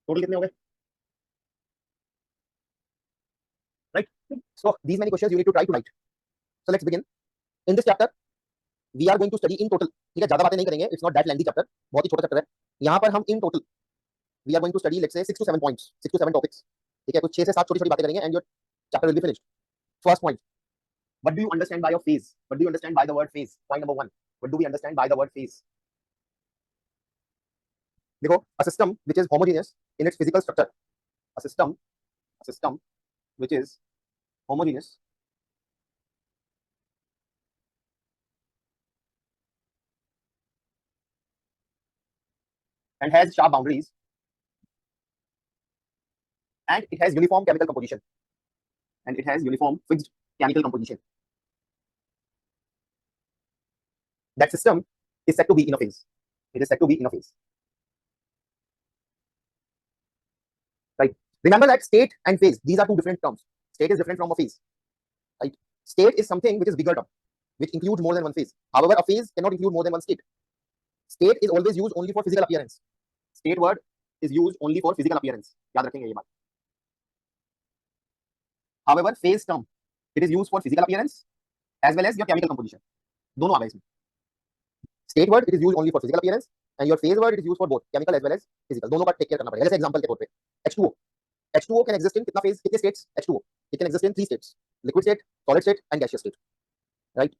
Total कितने हो गए? Right, so these many questions you need to try to write. So let's begin. In this chapter we are going to study in total. ठीक है, ज्यादा बातें नहीं करेंगे, it's not that lengthy chapter, बहुत ही छोटा चैप्टर है. यहाँ पर हम in total we are going to study let's say 6 to 7 points, 6 to 7 topics. ठीक है, कुछ 6 से 7 छोटी छोटी बातें करेंगे and your chapter will be finished. First point, what do you understand by a phase? What do you understand by the word phase? Point number 1, what do we understand by the word phase? देखो, a system which is homogeneous in its physical structure, a system which is homogeneous and has sharp boundaries and it has uniform chemical composition and it has uniform fixed chemical composition, that system is said to be in a phase. It is said to be in a phase, right? Remember that state and phase, these are two different terms. State is different from a phase, right? State is something which is bigger term, which includes more than one phase. However, a phase cannot include more than one state. State is always used only for physical appearance. State word is used only for physical appearance. याद रखेंगे ये बात. However, phase term, it is used for physical appearance as well as your chemical composition. दोनों आ गए इसमें. State word it is used only for physical appearance and your phase word it is used for both chemical as well as physical. दोनों का take care करना पड़ेगा. जैसे example के तौर पे H2O. H2O can exist in कितना phase, कितने states? H2O. It can exist in 3 states: liquid state, solid state and gaseous state. Right?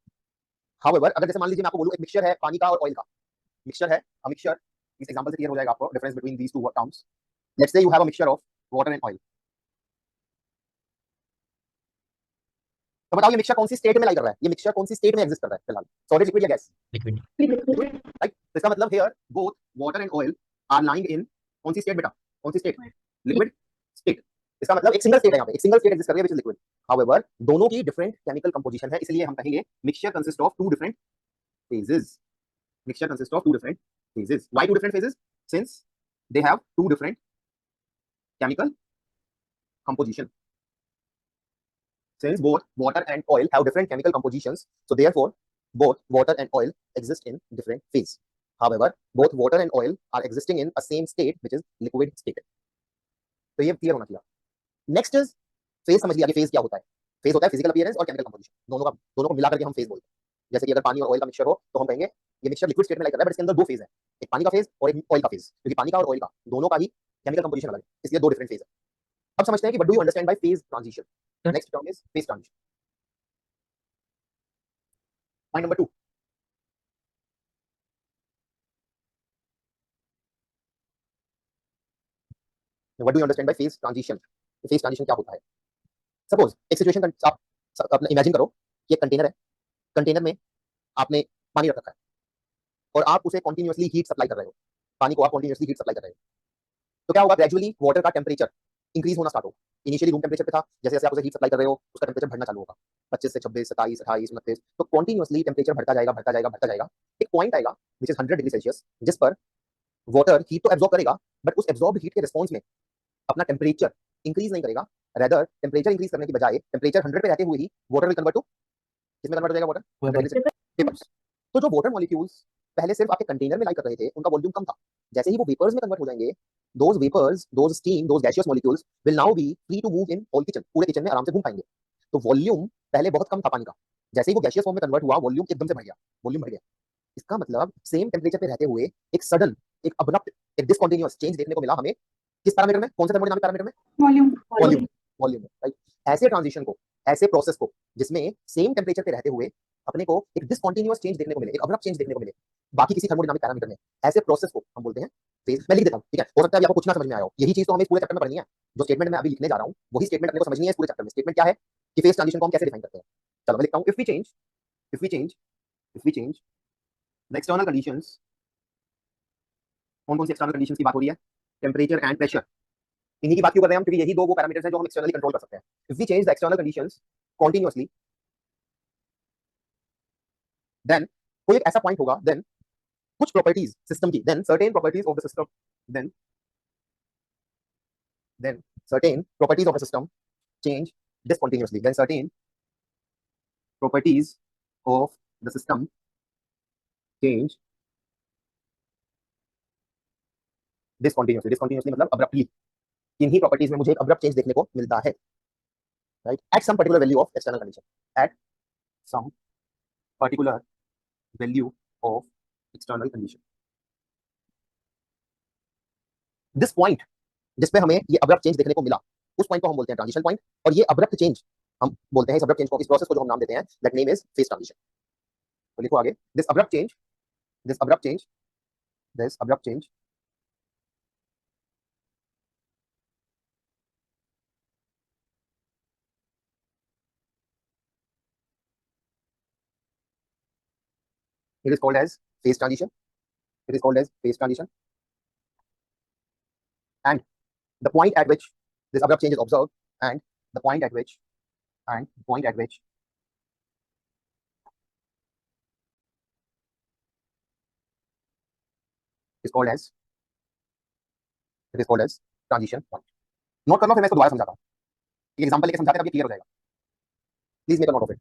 However, अगर जैसे मान लीजिए मैं आपको बोलूं एक मिक्सचर है पानी का और ऑयल का. मिक्सचर है, a mixture, इस एग्जांपल से क्लियर हो जाएगा आपको difference between these two terms. Let's say you have a mixture of water and oil. तो बताओ ये मिक्सचर कौन सी स्टेट में लाई कर रहा है? ये मिक्सचर कौन सी स्टेट में एग्जिस्ट कर रहा है फिलहाल? सॉलिड, लिक्विड या गैस? लिक्विड. राइट, इसका मतलब here both water and oil are lying in कौन सी स्टेट बेटा? कौन सी स्टेट? Liquid state. इसका मतलब एक सिंगल स्टेट है, यहाँ पे एक सिंगल स्टेट एग्जिस्ट कर रही है व्हिच इज लिक्विड. हाउएवर दोनों की डिफरेंट केमिकल कंपोजिशन है, इसलिए हम कहेंगे mixture consist of two different phases. Mixture consist of two different phases. Why two different phases? Since they have two different chemical composition. Since both water and oil have different chemical compositions, so therefore both water and oil exist in different phase. However, both water and oil are existing in a same state which is liquid state. तो ये clear होना चाहिए. Next is phase. समझ लिया कि phase क्या होता है? फेज होता है फिजिकल अपीयरेंस और केमिकल कंपोजिशन, दोनों को मिला करके हम फेज बोलते हैं. जैसे कि अगर पानी और ऑयल का मिक्सचर हो तो हम कहेंगे ये मिक्सचर लिक्विड स्टेट में लाई कर रहा है, बट इसके अंदर दो फेज है, एक पानी का फेज और एक ऑयल का फेज, क्योंकि पानी का और ऑयल का दोनों का ही केमिकल कंपोजिशन अलग है, इसलिए दो डिफरेंट फेज है. अब समझते हैं कि what do you understand by phase transition. Next term is phase transition. Point number 2. What do you understand by phase transition? Phase transition क्या होता है? Suppose एक सिचुएशन आप अपना इमेजिन करो कि एक कंटेनर है, कंटेनर में आपने पानी रख रखा है और आप उसे कंटिन्यूअसली हीट सप्लाई कर रहे हो. पानी को आप कंटिन्यूअसली हीट सप्लाई कर रहे हो, तो क्या होगा? ग्रेजुअली वाटर का टेम्परेचर इंक्रीज होना स्टार्ट होगा. इनिशियली रूम टेम्परेचर पे था, जैसे जैसे आप उसे हीट सप्लाई कर रहे हो उसका टेम्परेचर बढ़ना चालू होगा. 25 से 26, 27, 28, 29, तो कंटिन्यूअसली टेम्परेचर बढ़ता जाएगा बढ़ता जाएगा बढ़ता जाएगा. एक पॉइंट आएगा विच इज 100 डिग्री सेल्सियस, जिस पर वाटर हीट तो एब्जॉर्ब करेगा, बट उस एब्जॉर्ब हीट के रिस्पॉन्स में अपना टेम्परेचर इंक्रीज नहीं करेगा. रेदर टेम्परेचर इंक्रीज करने की बजाय टेम्परेचर 100 पे रहते हुए ही वाटर विल कन्वर्ट टू किसमें कन्वर्ट हो जाएगा? Water vapours. तो जो वाटर मॉलिक्यूल्स पहले सिर्फ आपके कंटेनर में लाई कर रहे थे उनका वॉल्यूम कम था, जैसे ही वो वेपर्स में कन्वर्ट हो जाएंगे, those vapours, those steam, those gaseous molecules will now be free to move in whole kitchen. पूरे किचन में आराम से घूम पाएंगे. तो वॉल्यूम पहले बहुत कम था पानी का, जैसे ही वो गैसियस फॉर्म में कन्वर्ट हुआ वॉल्यूम एकदम से बढ़ गया, वॉल्यूम बढ़ गया. इसका मतलब सेम टेम्परेचर पे रहते हुए एक सडन, एक अब्रप्ट, एक डिसकंटीन्यूअस चेंज देखने को मिला हमें. किस पैरामीटर में? कौन से थर्मोडायनामिक पैरामीटर में? वॉल्यूम. वॉल्यूम. Volume, right. ऐसे ट्रांजिशन को, ऐसे प्रोसेस को जिसमें सेम टेम्परेचर पे रहते हुए अपने को एक डिसकंटीन्यूअस चेंज देखने को मिले, एक अब्रप्ट चेंज देखने को मिले बाकी किसी थर्मोडायनामिक पैरामीटर में, ऐसे प्रोसेस को हम बोलते हैं फेज. मैं लिख देता हूं, ठीक है? हो सकता है आपको कुछ ना समझ में आया हो. यही चीज तो हमें इस पूरे चैप्टर में पढ़नी है. जो स्टेटमेंट मैं अभी लिखने जा रहा हूं वही स्टेटमेंट अपने को समझनी है इस पूरे चैप्टर में. स्टेटमेंट क्या है कि फेज ट्रांजिशन को हम कैसे डिफाइन करते हैं? चलो मैं लिखता हूं. If we change the external conditions. कौन कौन सी एक्सटर्नल कंडीशंस की बात हो रही है? Temperature and pressure. इन्हीं की बात क्यों कर रहे हैं हम? क्योंकि यही दो वो पैरामीटर्स हैं जो हम एक्सटर्नली कंट्रोल कर सकते हैं. If we change the external conditions continuously, then कोई एक ऐसा पॉइंट होगा, देन कुछ प्रॉपर्टीज सिस्टम की, then certain properties of the system, then certain properties of the system change discontinuously, then certain properties of the system change discontinuously, discontinuously मतलब abruptly, किन्हीं properties में मुझे एक अब्रप्ट चेंज देखने को मिलता है, right, at some particular value of external condition, at some particular value of external condition. This point जिस पे हमें ये अब्रप्ट चेंज देखने को मिला, उस पॉइंट को हम बोलते हैं ट्रांजिशन पॉइंट, और ये अब्रप्ट चेंज हम बोलते हैं, इस अब्रप्ट चेंज को, इस प्रोसेस को जो हम नाम देते हैं, that name is phase transition. तो लिखो आगे, this abrupt change, this abrupt change, this abrupt change it is called as phase transition, it is called as phase transition, and the point at which this abrupt change is observed, and the point at which, and the point at which is called as, it is called as transition point. Note करना, फिर मैं इसको दोबारा समझाता हूँ, एक example लेके समझाते हैं, तब ये क्लियर हो जाएगा। Please make a note of it.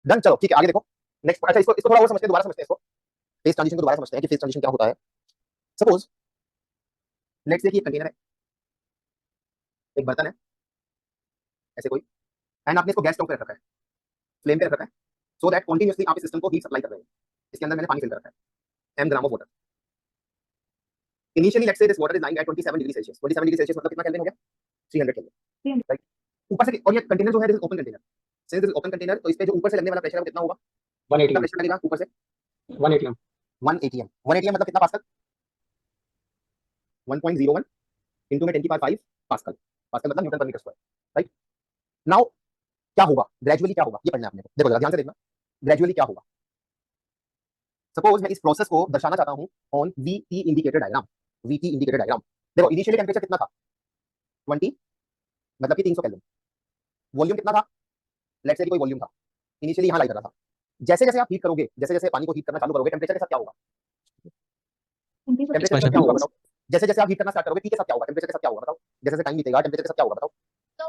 Done, चलो ठीक है, आगे देखो नेक्स्ट। अच्छा, इसको इसको थोड़ा और समझते हैं, दोबारा समझते हैं इसको, फेज ट्रांजिशन को दोबारा समझते हैं कि फेज ट्रांजिशन क्या होता है। सपोज लेट्स से कि एक कंटेनर है, एक बर्तन है ऐसे कोई, एंड आपने इसको गैस स्टोव पे रख रखा है, फ्लेम पे रख रखा है, सो दैट कंटिन्यूअसली आप इस सिस्टम को हीट सप्लाई कर रहे हैं। इसके अंदर मैंने पानी फिल कर रखा है, m gram of water. Initially let's say this water is lying at 27 degree Celsius. 27 degree Celsius मतलब कितना केल्विन हो गया? 300 केल्विन, राइट। ऊपर से, और ये कंटेनर जो है, this is open container, since this is open container, तो इस पे जो ऊपर से लगने वाला प्रेशर है वो कितना होगा? 180 कितना प्रेशर लगेगा ऊपर से? 1 atm। 1 atm, 1 atm मतलब कितना पास्कल? 1.01 इनटू में 10 की पावर 5 पास्कल, पास्कल मतलब न्यूटन पर मीटर स्क्वायर, राइट। नाउ क्या होगा, ग्रेजुअली क्या होगा, ये पढ़ना है आपने को। देखो जरा ध्यान से देखना, ग्रेजुअली क्या होगा। सपोज मैं इस प्रोसेस को दर्शाना चाहता हूं on VT indicator diagram, VT indicator diagram. देखो इनिशियली टेंपरेचर कितना था? 20, मतलब कि 300 केल्विन। वॉल्यूम कितना था? लेट्स से कोई वॉल्यूम था, इनिशियली यहां लाई कर रहा था। जैसे जैसे आप हीट करोगे, जैसे जैसे पानी को हीट करना चालू करोगे, टेंपरेचर के साथ क्या होगा? टेंपरेचर के साथ क्या होगा बताओ? जैसे जैसे आप हीट करना स्टार्ट करोगे, टी के साथ क्या होगा? टेंपरेचर के साथ क्या होगा बताओ? जैसे जैसे टाइम बीतेगा, टेंपरेचर के साथ क्या होगा बताओ?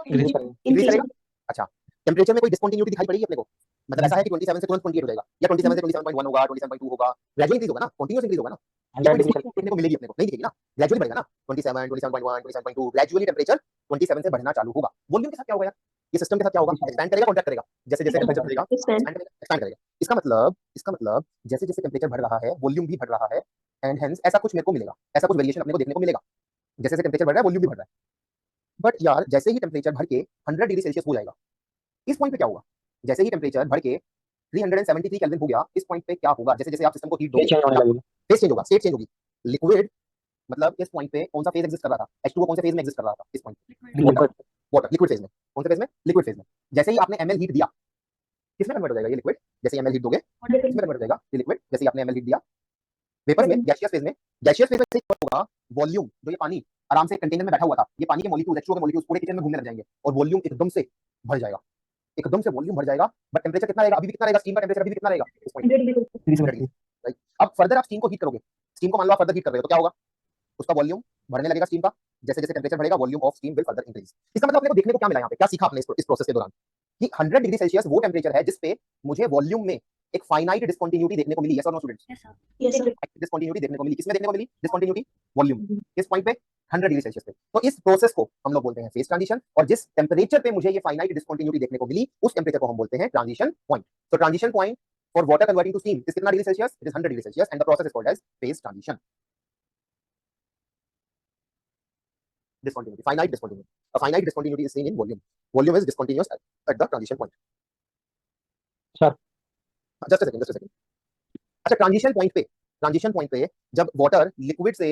इंक्रीज करेगा। अच्छा, टेंपरेचर में कोई डिस्कंटिन्यूटी दिखाई पड़ेगी अपने को? मतलब ऐसा है कि 27 से तुरंत 28 हो जाएगा, या 27 से 27.1 होगा, 27.2 होगा, ग्रेजुअली इंक्रीज होगा ना, कंटीन्यूअस इंक्रीज होगा ना। ये कोई डिस्कंटिन्यूटी देखने को मिलेगी अपने को? नहीं दिखेगी ना, ग्रेजुअली बढ़ेगा ना। 27, 27.1, 27.2, ग्रेजुअली टेंपरेचर 27 से बढ़ना चालू होगा। वॉल्यूम के साथ क्या होगा यार? ये सिस्टम के साथ क्या होगा? एक्सपैंड करेगा, कॉन्ट्रैक्ट करेगा? जैसे जैसे टेंपरेचर बढ़ेगा, एक्सपैंड करेगा। इसका मतलब जैसे जैसे टेंपरेचर बढ़ रहा है, वॉल्यूम भी बढ़ रहा है, एंड हेंस ऐसा कुछ मेरे को मिलेगा, ऐसा कुछ वेरिएशन अपने को देखने को मिलेगा। जैसे जैसे टेंपरेचर बढ़ रहा है, वॉल्यूम भी बढ़ रहा है। बट यार जैसे ही टेंपरेचर बढ़ के 100 डिग्री सेल्सियस हो जाएगा, इस पॉइंट पे क्या होगा? जैसे ही टेंपरेचर बढ़ के 373 केल्विन हो गया, इस पॉइंट पे क्या होगा? जैसे जैसे आप सिस्टम को हीट दोगे, फेज चेंज होगा, स्टेट चेंज होगी। लिक्विड मतलब इस पॉइंट पे कौन सा फेज एग्जिस्ट कर रहा था? H2O कौन से फेज में एग्जिस्ट कर रहा था इस पॉइंट पे? वाटर, लिक्विड फेज में। कौन से फेज में? लिक्विड फेज में। जैसे ही आपने ml हीट दिया, किसमें कन्वर्ट हो जाएगा ये लिक्विड? जैसे ही ml हीट दोगे, किसमें कन्वर्ट हो जाएगा ये लिक्विड? जैसे ही आपने ml हीट दिया, वेपर में, गैसियस फेज में। गैसियस फेज में होगा वॉल्यूम, जो ये पानी आराम से कंटेनर में बैठा हुआ था, ये पानी के मॉलिक्यूल्स, H2O के मॉलिक्यूल्स पूरे किचन में घूमने लग जाएंगे, और वॉल्यूम एकदम से बढ़ जाएगा, एकदम से वॉल्यूम बढ़ जाएगा। बट टेंपरेचर कितना रहेगा? अभी भी कितना रहेगा? स्टीम का टेंपरेचर अभी भी कितना रहेगा इस पॉइंट? 100 degree, right. अब फर्दर आप स्टीम को हीट करोगे, स्टीम को मान लो आप फर्दर हीट कर रहे हो, तो क्या होगा? उसका वॉल्यूम बढ़ने लगेगा स्टीम का। जैसे जैसे टेंपरेचर बढ़ेगा, volume of steam will further increase. इसका मतलब अपने को देखने को क्या मिला यहाँ पे? क्या सीखा आपने इस प्रोसेस के दौरान? कि 100 डिग्री सेल्सियस वो टेंपरेचर है जिस पे मुझे वॉल्यूम में एक फाइनाइट डिस्कंटिन्यूटी देखने को मिली। यस और नो स्टूडेंट्स? डिस्कंटिन्यूटी देखने को मिली। किसमें देखने को मिली डिस्कंटिन्यूटी? वॉल्यूम। किस पॉइंट पे? 100 डिग्री सेल्सियस पे। तो इस प्रोसेस को हम लोग बोलते हैं फेज ट्रांजिशन, और जिस टेंपरेचर पे मुझे ये फाइनाइट डिस्कंटिन्यूटी देखने को मिली, उस टेंपरेचर को हम बोलते हैं ट्रांजिशन पॉइंट। तो transition point for water converting to steam is कितना degree Celsius? It is 100 degree Celsius, and the process is called as phase transition. Discontinuity, finite discontinuity. A finite discontinuity is seen in volume. Volume is discontinuous at the transition point. Sir. Just a second. अच्छा, transition point पे transition point पे जब water liquid से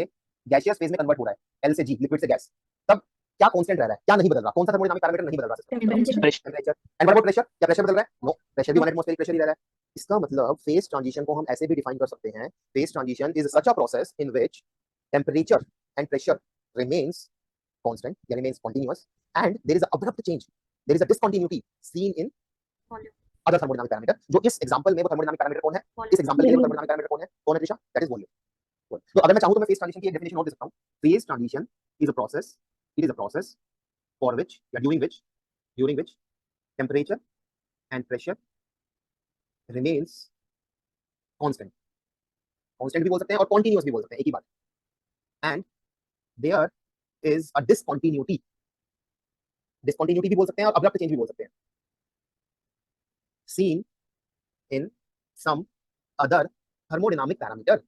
gaseous phase में convert हो रहा है, L से जी, लिक्विड से गैस, तब क्या कांस्टेंट रह रहा है, क्या नहीं बदल रहा, कौन सा थर्मोडायनामिक पैरामीटर नहीं बदल रहा system? Temperature. And what about pressure? क्या प्रेशर बदल रहा है? नो, प्रेशर भी 1 एटमॉस्फेरिक प्रेशर ही रह रहा है। इसका मतलब फेज ट्रांजिशन को हम ऐसे भी डिफाइन कर सकते हैं, phase transition is such a process in which temperature and pressure remains constant या remains continuous and there is a abrupt change, there is a discontinuity seen in other thermodynamic parameter. जो इस example में वो thermodynamic parameter कौन है? इस example के लिए थर्मोडायनामिक पैरामीटर कौन है त्रिशा? That is volume. तो अगर मैं चाहूं तो मैं फेज ट्रांजिशन की एक डेफिनेशन और दे सकता हूं। Phase transition is a process, it is a process for which या during which temperature and pressure remains constant भी बोल सकते हैं और continuous भी बोल सकते हैं, एक ही बात। and there is a discontinuity भी बोल सकते हैं और abrupt change भी बोल सकते हैं, seen in some other thermodynamic parameter।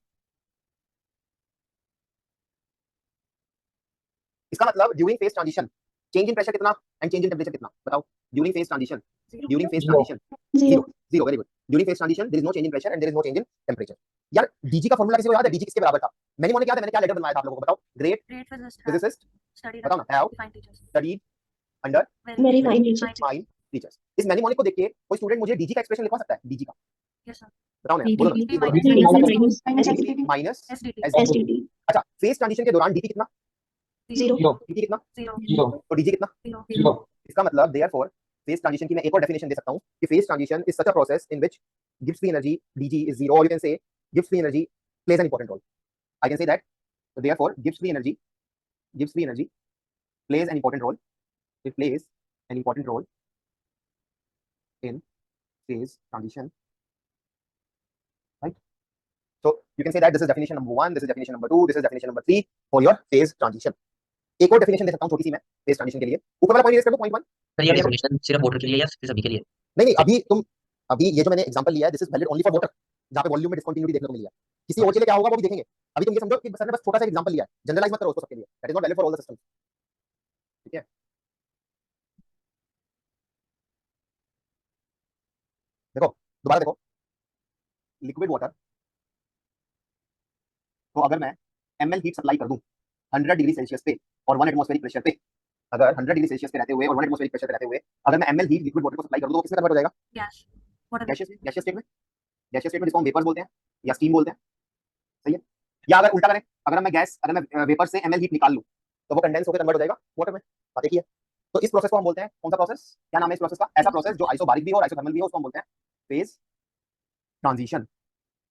इसका मतलब during phase transition change in pressure कितना एंड चेंज इन टेंपरेचर कितना, बताओ? During phase transition zero, very good. During phase transition there is no change in pressure and there is no change in temperature. यार DG का formula किसी को याद है? DG किसके बराबर था? मैंने याद है, मैंने क्या लेटर बनवाया था आप लोगों को, बताओ? ग्रेट फिजिसिस्ट, बताओ ना, have studied under very fine fine teachers. इस मैनीमोनिक को देख के कोई स्टूडेंट मुझे डीजी का एक्सप्रेशन लिखवा सकता है? डीजी का यस सर, बताओ ना, बोलो माइनस एसडीटी अच्छा, फेज ट्रांजिशन के दौरान डीटी कितना? जीरो डीटी कितना? जीरो, तो डीजी कितना? जीरो। इसका मतलब देयरफॉर फेज ट्रांजिशन की मैं एक और डेफिनेशन दे सकता हूं कि phase transition is such a process in which gives free energy dg is zero, or you can say gives free energy plays an important role। I can say that, so therefore gives free energy plays an important role, it plays an important role in phase transition, right? So you can say that this is definition number 1, this is definition number 2, this is definition number 3 for your phase transition। एक और definition दे सकता हूं छोटी सी मैं phase transition के लिए। ऊपर वाला पॉइंट रेज कर दो, पॉइंट 1। सर ये डेफिनेशन सिर्फ वाटर के लिए या फिर सभी के लिए? नहीं, अभी ये जो मैंने एग्जांपल लिया है, this is valid only for water, जहां पे वॉल्यूम में डिस्कंटिन्यूटी देखने को मिली है। किसी और के लिए क्या होगा वो भी देखेंगे। अभी तुम ये समझो कि सर ने बस छोटा सा एग्जांपल लिया है, जनरलाइज मत करो उसको सबके लिए। That is not valid for all the systems, ठीक है? देखो, दोबारा देखो, लिक्विड वाटर तो अगर मैं ml हीट सप्लाई कर दूं 100 डिग्री सेल्सियस पे और 1 एटमॉस्फेरिक प्रेशर पे, अगर 100 डिग्री सेल्सियस पे रहते हुए और 1 एटमॉस्फेरिक प्रेशर पे रहते हुए अगर मैं ml हीट लिक्विड वाटर को सप्लाई कर दूं तो किसमें कन्वर्ट हो जाएगा? गैसियस स्टेट में जिसको हम वेपर बोलते हैं या स्टीम बोलते हैं, सही है? या अगर उल्टा करें, अगर मैं वेपर से ml हीट निकाल लूं तो वो कंडेंस होकर कन्वर्ट हो जाएगा वाटर में। बात एक ही है। तो इस प्रोसेस को हम बोलते हैं, कौन सा प्रोसेस, क्या नाम है इस प्रोसेस का? ऐसा प्रोसेस जो आइसोबारिक भी हो और आइसोथर्मल भी हो, उसको हम बोलते हैं फेज ट्रांजिशन।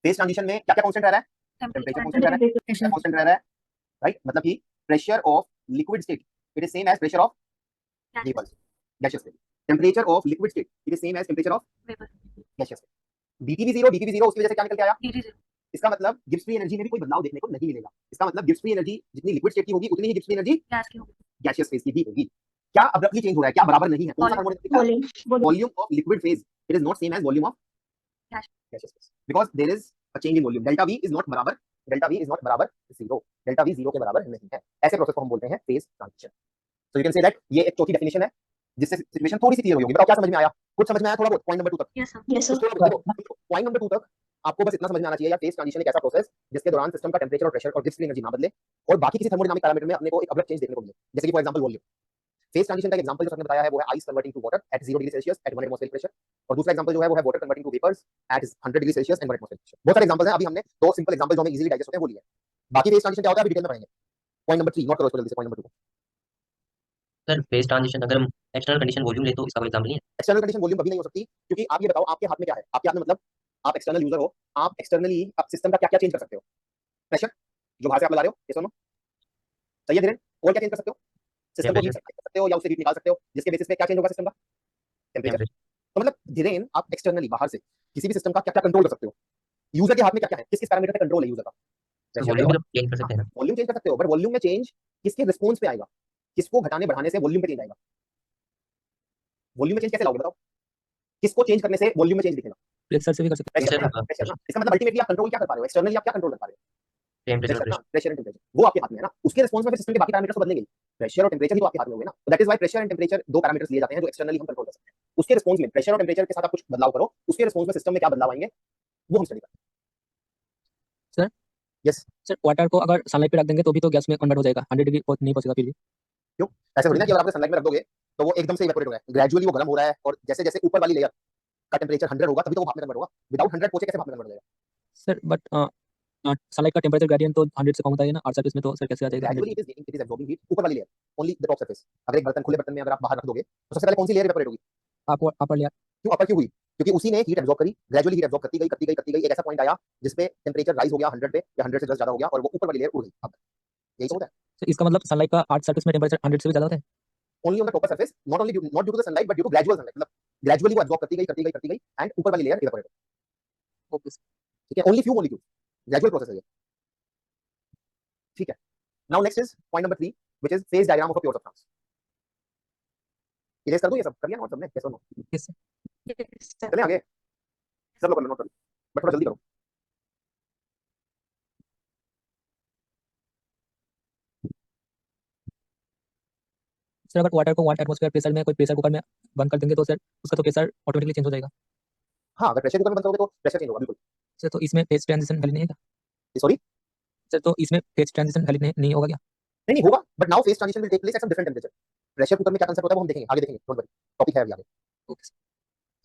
फेज ट्रांजिशन में क्या क्या कांस्टेंट रह रहा है? टेंपरेचर कांस्टेंट रह रहा है, प्रेशर कांस्टेंट रह रहा है, राइट? मतलब कि pressure of liquid state it is same as pressure of vapour, gaseous state. Temperature of liquid state it is same as temperature of vapour, gaseous state. DT भी जीरो, उसकी वजह से क्या निकल के आया? इसका मतलब गिब्स फ्री एनर्जी में भी कोई बदलाव देखने को नहीं मिलेगा। इसका मतलब गिब्स फ्री एनर्जी जितनी लिक्विड स्टेट की होगी उतनी ही Gibbs free energy gaseous phase की भी होगी। क्या अब्रप्टली चेंज हो रहा है? क्या बराबर नहीं है? कौन सा thermodynamic? Volume of liquid phase it is not same as volume of gaseous phase because there is a change in volume. Delta V is not बराबर जीरो, डेल्टा V जीरो के बराबर नहीं है। ऐसे प्रोसेस को हम बोलते हैं phase transition. So you can say that ये एक चौथी डेफिनेशन है जिससे सिचुएशन थोड़ी सी क्लियर हुई होगी। बताओ क्या समझ में आया? कुछ समझ में आया? थोड़ा बहुत पॉइंट नंबर 2 तक? यस सर पॉइंट नंबर 2 तक आपको बस इतना समझ में आना चाहिए यार, फेज ट्रांजिशन एक ऐसा प्रोसेस जिसके दौरान सिस्टम का टेंपरेचर और प्रेशर और गिब्स फ्री एनर्जी ना बदले और बाकी किसी थर्मोडायनामिक पैरामीटर में अपने को एक अब्रप्ट चेंज देखने को मिले, जैसे कि for example volume. Phase transition का एग्जांपल जो सबने बताया है वो है ice converting to water at 0 degree Celsius at 1 atmospheric pressure, और दूसरा एग्जांपल जो है वो है water converting to vapours at 100 degree Celsius and 1 atmospheric pressure. बहुत सारे एग्जांपल्स हैं, अभी हमने दो सिंपल एग्जांपल जो हमें इजीली डाइजेस्ट होते हैं वो लिए। बाकी फेज ट्रांजिशन क्या होता है अभी डिटेल में पढ़ेंगे। पॉइंट नंबर 3 नोट करो इसको जल्दी से, पॉइंट नंबर 2 को। सर फेज ट्रांजिशन अगर हम एक्सटर्नल कंडीशन वॉल्यूम ले तो इसका कोई एग्जांपल नहीं है? एक्सटर्नल कंडीशन वॉल्यूम कभी नहीं हो सकती, क्योंकि आप ये बताओ आपके हाथ में क्या है? आपके हाथ में मतलब आप एक्सटर्नल यूजर हो, आप एक्सटर्नली आप सिस्टम का क्या क्या चेंज कर सकते हो? प्रेशर जो बाहर से आप लगा रहे हो, ये सुनो, सही है धीरेन? और क्या चेंज कर सकते हो? सिस्टम को हीट कर सकते हो या उससे हीट निकाल सकते हो, जिसके बेसिस पे क्या चेंज होगा सिस्टम का? टेंपरेचर। तो मतलब धीरेन आप एक्सटर्नली बाहर से किसी भी सिस्टम का क्या क्या कंट्रोल कर सकते हो? यूजर के हाथ में क्या क्या है, किस किस पैरामीटर पे कंट्रोल है यूजर का? वॉल्यूम भी चेंज कर सकते हैं। वॉल्यूम चेंज कर सकते हो, बट वॉल्यूम में चेंज किसके रिस्पॉन्स पे आएगा? किसको घटाने बढ़ाने से वॉल्यूम पे चेंज आएगा? वॉल्यूम में चेंज कैसे लाओगे बताओ? किसको चेंज करने से वॉल्यूम में चेंज दिखेगा? प्रेशर से भी कर सकते हैं। इसका मतलब अल्टीमेटली आप कंट्रोल क्या कर पा रहे हो? एक्सटर्नली आप क्या कंट्रोल कर पा रहे हो? टेंपरेचर प्रेशर एंड टेंपरेचर, वो आपके हाथ में है ना। उसके रिस्पांस में सिस्टम के बाकी पैरामीटर्स तो बदलेंगे, प्रेशर और टेंपरेचर ही तो आपके हाथ में होंगे ना। तो that is why pressure and temperature दो पैरामीटर्स लिए जाते हैं जो एक्सटर्नली हम कंट्रोल कर सकते हैं। उसके रिस्पांस में प्रेशर और टेंपरेचर के साथ आप कुछ बदलाव करो, उसके रिस्पांस में सिस्टम में क्या बदलाव आएंगे वो हम स्टडी करेंगे। सर यस सर वाटर को अगर सनलाइट पे रख देंगे तो भी तो गैस में कन्वर्ट हो जाएगा, 100 डिग्री नहीं पहुंचेगा फिर भी। क्यों? ऐसा थोड़ी ना कि अगर आप सनलाइट में रख दोगे तो वो एकदम से इवेपोरेट हो रहा है, ग्रेजुअली वो गर्म हो रहा है, और जैसे जैसे ऊपर वाली लेयर का टेम्परेचर 100 होगा तभी तो वो भाप में कन्वर्ट होगा। विदाउट 100 पहुंचे कैसे भाप में कन्वर्ट हो जाएगा? सर बट सनलाइट का टेम्परेचर ग्रेडियंट तो 100 से कम होता है ना अर्थ सरफेस में, तो सर कैसे आ जाएगा 100? Gradually it is absorbing heat, ऊपर वाली layer, only the top surface. अगर एक बर्तन खुले बर्तन में अगर आप बाहर रख दोगे तो सबसे पहले कौन सी लेयर इवेपोरेट होगी? Upper layer. क्यों अपर क्यों हुई? क्योंकि उसी ने हीट एब्जॉर्ब करी, ग्रेजुअली हीट एब्जॉर्ब करती गई, एक ऐसा पॉइंट आया जिसपे टेम्परेचर राइज हो गया 100 पे, या 100 से 10 ज्यादा हो गया, और वो ऊपर वाली लेयर उड़ गई। अब यही तो होता है। तो इसका मतलब सनलाइट का अर्थ सरफेस में टेम्परेचर 100 से भी ज्यादा होता है? Only on the top surface, not due to the sunlight but due to gradual sunlight, मतलब ग्रेजुअली वो एब्जॉर्ब करती गई एंड ऊपर वाली लेयर इवेपोरेट। Okay sir. ठीक है, ओनली फ्यू, ग्रेजुअल प्रोसेस है ये। ठीक है, now next is point number 3 which is phase diagram of a pure substance. Erase कर दूं ये सब? कर लिया नोट सबने? कैसे नो? Yes sir. Yes, sir. चलें आगे, सब लोग कर लो नोट, बट थोड़ा जल्दी करो। सर अगर वाटर को 1 एटमॉस्फेयर प्रेशर में कोई प्रेशर कुकर में बंद कर देंगे तो सर उसका तो प्रेशर ऑटोमेटिकली चेंज हो जाएगा। हाँ, अगर प्रेशर कुकर में बंद करोगे तो प्रेशर चेंज होगा, बिल्कुल। सर तो इसमें फेज ट्रांजिशन वैलिड नहीं है? सॉरी, सर तो इसमें फेज ट्रांजिशन वैलिड नहीं होगा क्या? नहीं होगा, but now phase transition will take place at some different temperature. Pressure cooker में क्या कंसेप्ट होता है वो हम देखेंगे, आगे देखेंगे, डोंट वरी, टॉपिक है अभी आगे। Okay sir.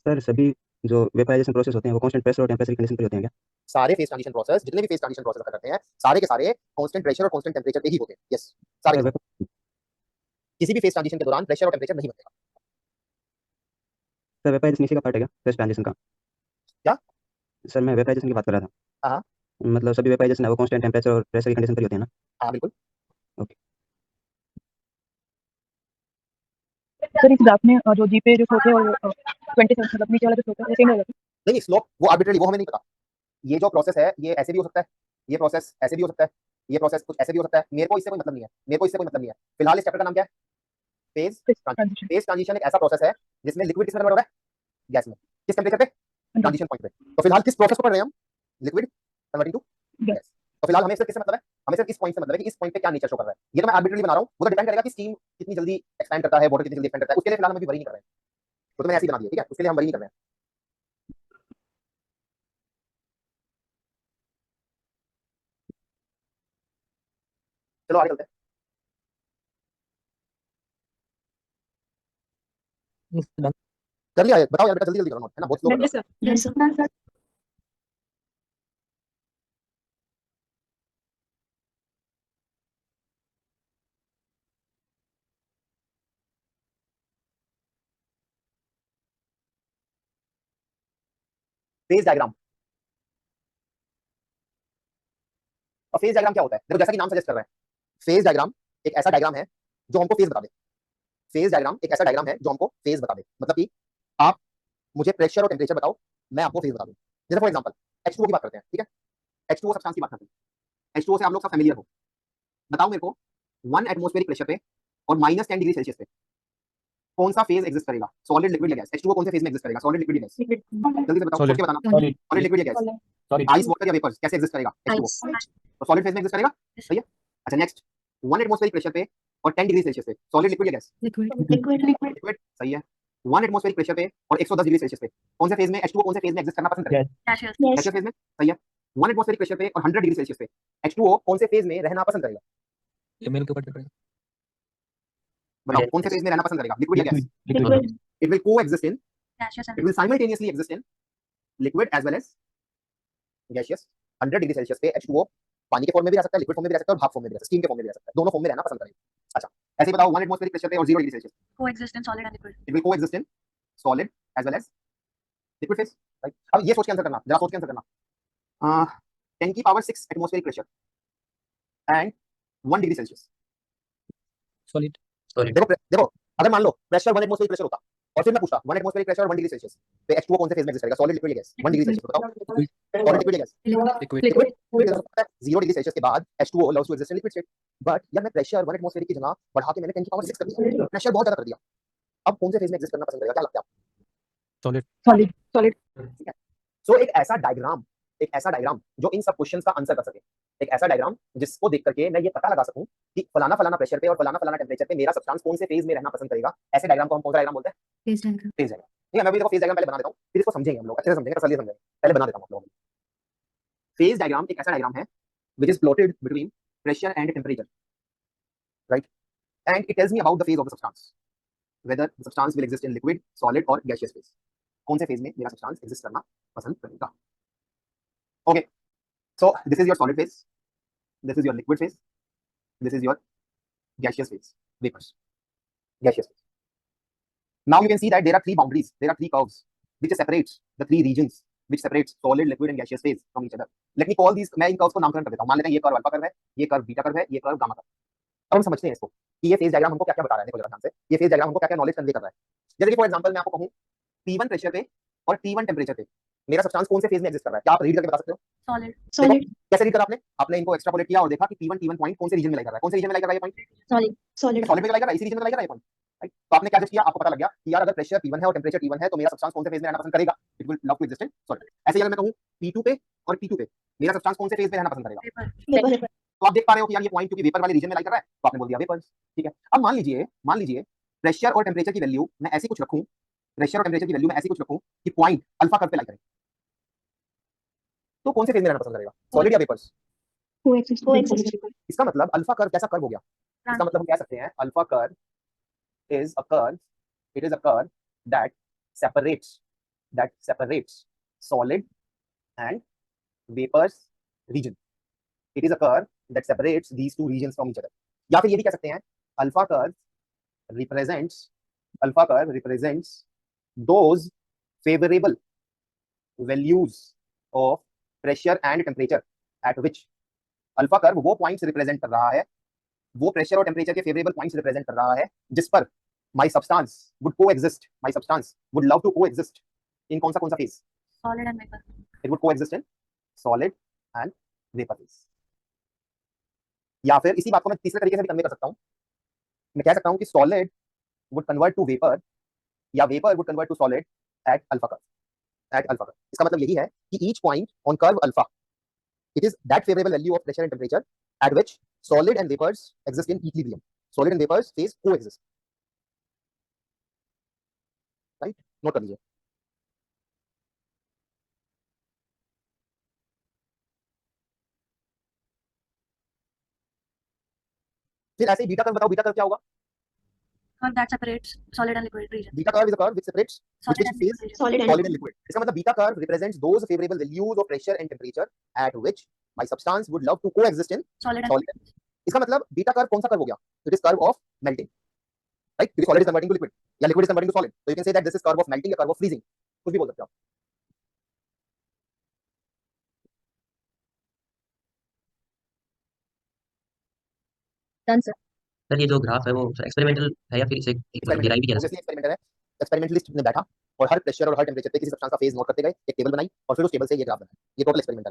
सर सभी जो वेपराइजेशन प्रोसेस होते हैं वो कांस्टेंट प्रेशर और टेम्परेचर कंडीशन पे होते हैं क्या? सारे फेज ट्रांजिशन प्रोसेस, जितने भी फेज ट्रांजिशन प्रोसेस करते हैं, सारे के सारे कांस्टेंट प्रेशर और कांस्टेंट टेंपरेचर पे ही होते हैं। यस, सारे सर किसी भी फेज ट्रांजिशन के दौरान प्रेशर और टेंपरेचर नहीं बदलेगा। सर वेपराइजेशन इसी का पार्ट है क्या, फेज ट्रांजिशन का? क्या? सर मैं वेपराइजेशन की बात कर रहा था। हाँ मतलब सभी वेपराइजेशन है वो कांस्टेंट टेम्परेचर और प्रेशर की कंडीशन पर ही होते हैं ना? हाँ बिल्कुल। सर इस ग्राफ में जो जी पे जो छोटे और 27 मतलब नीचे वाला जो छोटा है वो सेम रहेगा? नहीं, स्लोप वो आर्बिट्रेरी, वो हमें नहीं पता। ये जो प्रोसेस है ये ऐसे भी हो सकता है, ये प्रोसेस ऐसे भी हो सकता है, ये प्रोसेस कुछ ऐसे भी हो सकता है। मेरे को इससे कोई मतलब नहीं है, मेरे को इससे कोई मतलब नहीं है। फिलहाल इस चैप्टर का नाम क्या है? Phase transition. फेज ट्रांजिशन एक ऐसा प्रोसेस है जिसमें लिक्विड किसमें कन्वर्ट हो रहा है? गैस में। किस टेंपरेचर पे? ट्रांजिशन पॉइंट पे। तो फिलहाल किस प्रोसेस को पढ़ रहे हैं हम? Liquid converting to gas. तो फिलहाल हमें सिर्फ किससे मतलब है? हमें सिर्फ इस पॉइंट से मतलब है कि इस पॉइंट पे क्या नेचर शो कर रहा है। ये तो मैं आर्बिट्रेरी बना रहा हूं, वो तो डिपेंड करेगा कि स्टीम कितनी जल्दी एक्सपेंड करता है, वाटर कितनी जल्दी एक्सपेंड करता है। उसके लिए फिलहाल हम अभी वरी नहीं कर रहे हैं, तो मैंने ऐसे ही बना दिया। ठीक है, उसके लिए हम वरी नहीं कर रहे हैं। चलो आगे चलते हैं। कर लिया? बताओ यार बेटा, जल्दी जल्दी करो नोट, है ना, बहुत स्लो कर रहा हूं। Yes, sir. Phase diagram. और फेज डायग्राम क्या होता है? देखो जैसा कि नाम सजेस्ट कर रहा है, फेज डायग्राम एक ऐसा डायग्राम है जो हमको फेज बता दे। फेज डायग्राम एक ऐसा डायग्राम है जो हमको फेज बता दे, मतलब कि आप मुझे प्रेशर और टेम्परेचर बताओ, मैं आपको फेज बता दूं। जैसे फॉर एग्जांपल H2O की बात करते हैं, ठीक है? H2O सब्सटेंस की बात करते हैं। H2O से आप लोग सब फैमिलियर हो। बताओ मेरे को 1 एटमॉस्फेरिक प्रेशर पे और -10 डिग्री सेल्सियस पे कौन सा फेज एग्जिस्ट करेगा? सॉलिड, लिक्विड या गैस? H2O कौन से फेज में एग्जिस्ट करेगा? सॉलिड, लिक्विड या गैस? जल्दी से बताओ, सोच के बताना। सॉलिड, लिक्विड या गैस? आइस, वाटर या वेपर्स? कैसे एग्जिस्ट करेगा H2O? तो सॉलिड फेज में एग्जिस्ट करेगा, सही है। अच्छा नेक्स्ट, 1 एटमॉस्फेरिक प्रेशर पे और 10 डिग्री सेल्सियस पे सॉलिड, लिक्विड या गैस? लिक्विड, सही है। 1 एटमॉस्फेरिक प्रेशर पे और 110 डिग्री सेल्सियस पे कौन से फेज में H2O कौन से फेज में एग्जिस्ट करना पसंद करेगा? गैसियस फेज में, सही है। 1 एटमॉस्फेरिक प्रेशर पे और 100 डिग्री सेल्सियस पे H2O कौन से फेज में रहना पसंद करेगा? ये मेल के ऊपर डिपेंड बताओ कौन से फेज में रहना पसंद करेगा, लिक्विड या gas? It will coexist in, it will simultaneously exist in liquid as well as gaseous। 100 degree Celsius पे H2O पानी के फॉर्म में भी रह सकता है, लिक्विड फॉर्म में भी रह सकता है, और भाप फॉर्म में भी रह सकता है, स्टीम के फॉर्म में भी रह सकता है। दोनों फॉर्म में रहना पसंद करेगा। अच्छा ऐसे ही बताओ 1 एटमॉस्फेरिक प्रेशर पे और 0 degree Celsius Coexist in solid and liquid. it will coexist in solid as well as liquid phase, right? अब ये सोच के आंसर करना, जरा सोच के आंसर करना। 10 की power 6 atmospheric pressure and 1 degree Celsius. Solid. देखो अगर मान लो प्रेशर 1 एटमॉस्फेरिक प्रेशर होता और फिर मैं पूछता 1 एटमॉस्फेरिक प्रेशर और 1 डिग्री सेल्सियस पे H2O कौन से फेज में एग्जिस्ट करेगा? सॉलिड, लिक्विड या गैस? 1 डिग्री सेल्सियस पे बताओ, सॉलिड, लिक्विड या गैस? लिक्विड। 0 डिग्री सेल्सियस के बाद H2O loves to exist in liquid state. But यार मैं प्रेशर 1 एटमॉस्फेरिक की जगह बढ़ा के मैंने 10 की पावर 6 कर दिया, प्रेशर बहुत ज्यादा कर दिया। अब कौन से फेज में एग्जिस्ट करना पसंद करेगा, क्या लगता है आपको? सॉलिड ठीक है। सो एक ऐसा डायग्राम जो इन सब क्वेश्चंस का आंसर कर सके, एक ऐसा डायग्राम जिसको देख करके मैं ये पता लगा सकूं कि फलाना फलाना प्रेशर पे और फलाना फलाना टेंपरेचर पे मेरा सब्सटेंस कौन से फेज में रहना पसंद करेगा, ऐसे डायग्राम को हम कौन सा डायग्राम बोलते हैं? Phase diagram. ठीक है, मैं भी देखो फेज डायग्राम पहले बना देता हूं, फिर इसको समझेंगे हम लोग, अच्छे से समझेंगे, तसल्ली से समझेंगे। पहले बना देता हूं आप लोगों को। फेज डायग्राम एक ऐसा डायग्राम है which is plotted between pressure and temperature, right? And it tells me about the phase of the substance, whether the substance will exist in liquid, solid or gaseous phase. कौन से phase में मेरा substance exist करना पसंद करेगा? Okay, so this is your solid phase, this is your liquid phase, this is your gaseous phase, vapors, gaseous phase. Now you can see that there are three boundaries, there are three curves which separates the three regions which separates solid, liquid and gaseous phase from each other. Let me call these, मैं इन curves को नामकरण कर देता हूं. मान लेते हैं ये कर्व अल्फा कर्व है, ये कर्व बीटा कर्व है, ये कर्व गामा कर्व. अब हम समझते हैं इसको कि ये फेज डायग्राम हमको क्या-क्या बता रहा है. देखो जरा ध्यान से, ये फेज डायग्राम हमको क्या-क्या नॉलेज कन्वे कर रहा है. जैसे कि फॉर एग्जांपल मैं आपको कहूं T1 प्रेशर पे और T1 टेंपरेचर पे मेरा सब्सटेंस कौन से फेज में एग्जिस्ट कर रहा है, क्या आप रीड करके बता सकते हो? सॉलिड सॉलिड कैसे रीड करा आपने? आपने इनको एक्सट्रापोलेट किया और देखा कि T1 पॉइंट कौन से रीजन में लाई कर रहा है, कौन से रीजन में लाई कर रहा है ये पॉइंट? सॉलिड सॉलिड सॉलिड में लाई कर रहा है, इसी रीजन में लाई कर रहा है ये पॉइंट, राइट? तो आपने क्या जज किया, आपको पता लग गया कि यार अगर प्रेशर P1 है और टेंपरेचर T1 है तो मेरा सब्सटेंस कौन से फेज में रहना पसंद करेगा? It will love to exist in solid. ऐसे ही अगर मैं कहूं P2 पे और T2 पे मेरा सब्सटेंस कौन से फेज में रहना पसंद करेगा? वेपर वेपर तो आप देख पा रहे हो कि यार ये पॉइंट क्योंकि वेपर वाले रीजन में लाई कर रहा है तो आपने बोल दिया वेपर्स. ठीक है, अब मान लीजिए प्रेशर और टेंपरेचर की वैल्यू मैं ऐसी कुछ रखूं, प्रेशर और टेंपरेचर की वैल्यू मैं ऐसी कुछ रखूं कि पॉइंट अल्फा कर्व पे लाई करे, तो कौन से फेज में रहना पसंद करेगा, सॉलिड या वेपर्स? कोएक्सिस्ट इसका मतलब अल्फा कर्व कैसा कर्व हो गया? इसका मतलब हम कह सकते हैं alpha curve is a curve, it is a curve that separates solid and vapors region. It is a curve that separates these two regions from each other. या फिर ये भी कह सकते हैं alpha curve represents those favorable values of pressure and temperature at which alpha curve वो points represent कर रहा है, वो प्रेशर और टेम्परेचर के फेवरेबल पॉइंट्स रिप्रेजेंट कर रहा है जिस पर my substance would coexist, my substance would love to coexist in कौन सा phase? Solid and vapour It would coexist in solid and vapor phase. या फिर इसी बात को मैं तीसरे तरीके से भी कन्वे कर सकता हूं, मैं कह सकता हूं कि solid would convert to vapor या vapor would convert to solid at alpha curve. इसका मतलब यही है कि each point on curve alpha, it is that favorable value of pressure and temperature at which solid and vapors exist in equilibrium. Solid and vapors phase coexist. Right, note कर लीजिए. फिर ऐसे ही बीटा कर्व बताओ, beta curve क्या होगा? Curve that separates solid and liquid region beta curve is a curve which separates solid which and phase liquid solid and liquid. इसका मतलब beta curve represents those favorable values of pressure and temperature at which my substance would love to coexist in solid solid. इसका मतलब beta curve कौन सा curve हो गया? It is curve of melting, right? Because solid is converting to liquid या liquid is converting to solid, so you can say that this is curve of melting या curve of freezing, कुछ भी बोल सकते हो आप. Done sir. सर ये जो ग्राफ है वो एक्सपेरिमेंटल है या फिर इसे डिराइव भी किया जा सकता एक्सपेरिमेंटल है. एक्सपेरिमेंटलिस्ट ने बैठा और हर प्रेशर और हर टेम्परेचर पे किसी सब्सटेंस का फेज नोट करते गए, एक टेबल बनाई और फिर उस टेबल से ये ग्राफ बनाया. ये टोटल एक्सपेरिमेंटल.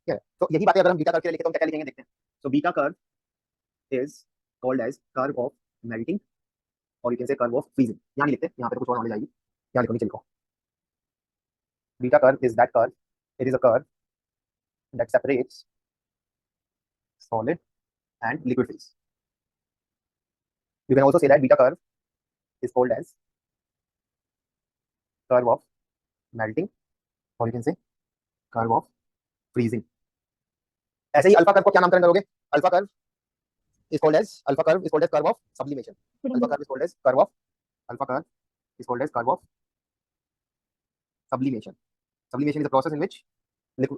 ठीक है, तो यही बातें अगर हम बीटा कर्व के लिए लिखें तो हम क्या लिखेंगे देखते हैं. So beta curve is called as curve of melting और you can say curve of freezing. यहां नहीं लिखते, यहां पे तो कुछ और नॉलेज आएगी. यहां लिखो, नीचे लिखो. Beta curve is that curve, it is a curve that separates solid and liquid phase. You can also say that beta curve is called as curve of melting or you can say curve of freezing. ऐसे ही alpha curve को क्या नामकरण करोगे? Alpha curve is called as curve of sublimation. Alpha curve is called as curve of sublimation. Sublimation is a process in which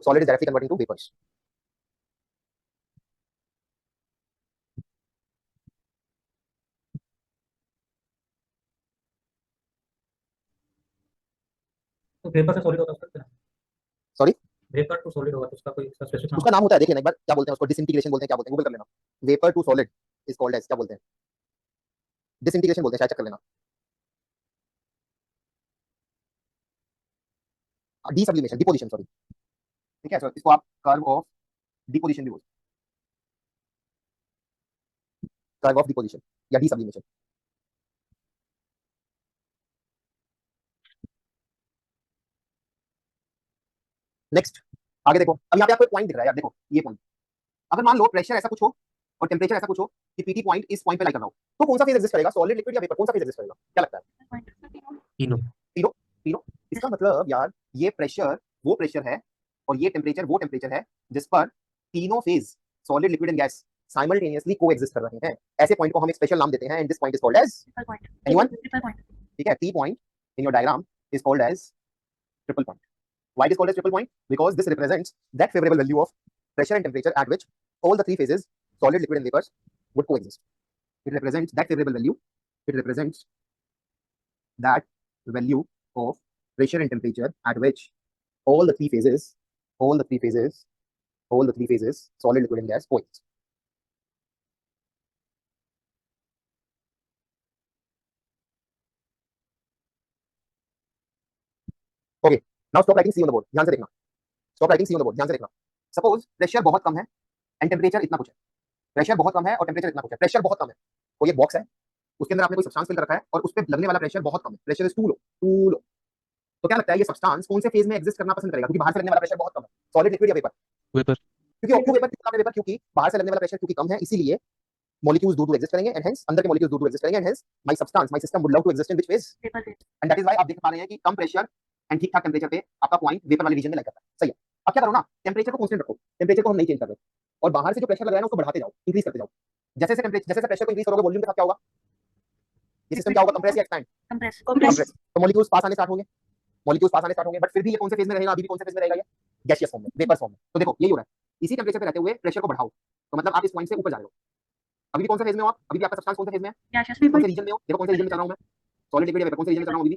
solid is directly converting to vapors. तो vapour से solid होता है उसका. Sorry? Vapour to solid होगा तो उसका कोई specific नाम? उसका नाम होता है, देखिए ना एक बार, क्या बोलते हैं उसको? डिसइंटीग्रेशन बोलते हैं, क्या बोलते हैं? गूगल कर लेना. Vapour to solid is called as, क्या बोलते हैं? डिसइंटीग्रेशन बोलते हैं, शायद चेक कर लेना. डीसब्लिमेशन, डिपोजिशन, सॉरी. ठीक है, सो इसको आप कर्व ऑफ डिपोजिशन भी बोलते हैं. कर्व ऑफ डिपोजिशन या डीसब्लिमेशन. नेक्स्ट, आगे देखो. अब यहाँ पे आपको एक पॉइंट दिख रहा है यार, देखो ये पॉइंट. अगर मान लो प्रेशर ऐसा कुछ हो और टेम्परेचर ऐसा कुछ हो कि पीटी पॉइंट इस पॉइंट पे लाई कर रहा हो, तो कौन सा फेज एग्जिस्ट करेगा? सॉलिड, लिक्विड या वेपर? कौन सा फेज एग्जिस्ट करेगा? क्या लगता है? तीनों. तीनों. इसका मतलब यार ये प्रेशर वो प्रेशर है और ये टेम्परेचर वो टेम्परेचर है जिस पर तीनों phase solid liquid and gas simultaneously coexist कर रहे हैं। ऐसे पॉइंट को हम एक स्पेशल नाम देते हैं and this point is called as triple point. Anyone? Triple point. ठीक है, T point in your diagram is called as triple point. Why it is called as triple point? Because this represents that favorable value of pressure and temperature at which all the three phases, solid, liquid and vapors, would coexist. It represents that favorable value. It represents that value of pressure and temperature at which all the three phases, solid, liquid and gas coexist. Okay, now stop writing C on the board. ध्यान से देखना. Stop writing C on the board. ध्यान से देखना. Suppose pressure बहुत कम है and temperature इतना कुछ है. प्रेशर बहुत कम है और टेम्परेचर इतना कुछ है. प्रेशर बहुत कम है, कोई एक बॉक्स है, उसके अंदर आपने कोई सब्सटेंस फिल रखा है और उस पे लगने वाला प्रेशर बहुत कम है. Pressure is to low. तो क्या लगता है ये सब्सटेंस कौन से फेज में एग्जिस्ट करना पसंद करेगा? क्योंकि बाहर से लगने वाला प्रेशर बहुत कम है. सॉलिड, लिक्विड या वेपर? वेपर। क्योंकि ऑक्टो वेपर क्योंकि बाहर से लगने वाला प्रेशर क्योंकि कम है, इसीलिए मॉलिक्यूल्स दूर एग्जिस्ट करेंगे एंड हेंस अंदर के मॉलिक्यूल्स दूर एग्जिस्ट करेंगे and hence my substance, my system would love to exist in which phase? Vapour phase. And that is why आप देख पा रहे हैं कि कम प्रेशर एंड ठीक ठाक टेम्परेचर पे आपका पॉइंट वेपर वाले रीजन में लाइक करता है. सही है. अब क्या करो ना, टेम्परेचर को कांस्टेंट रखो. टेम्परेचर को हम नहीं चेंज कर रहे और बाहर से जो प्रेशर लग रहा है ना उसको बढ़ाते जाओ, इंक्रीज करते जाओ. जैसे जैसे प्रेशर को इंक्रीज करोगे वॉल्यूम के साथ क्या होगा? ये सिस्टम क्या होगा? कंप्रेस या एक्सपैंड? कंप्रेस। तो मॉलिक्यूल्स पास आने स्टार्ट होंगे. बट फिर भी ये कौन से फेज में रहेगा? अभी भी कौन से फेज में रहेगा? ये गैसियस फॉर्म में, वेपर फॉर्म में. तो देखो यही हो रहा है. इसी टेम्परेचर पे रहते हुए प्रेशर को बढ़ाओ तो मतलब आप इस पॉइंट से ऊपर जा रहे हो. अभी भी कौन से फेज में हो आप? अभी भी आपका सब्सटेंस कौन से फेज में है? गैसियस कौन फेज। से रीजन में हो? देखो कौन से रीजन में चल रहा हूं मैं. सॉलिड, लिक्विड या वेपर? कौन से रीजन में चल रहा हूं अभी भी?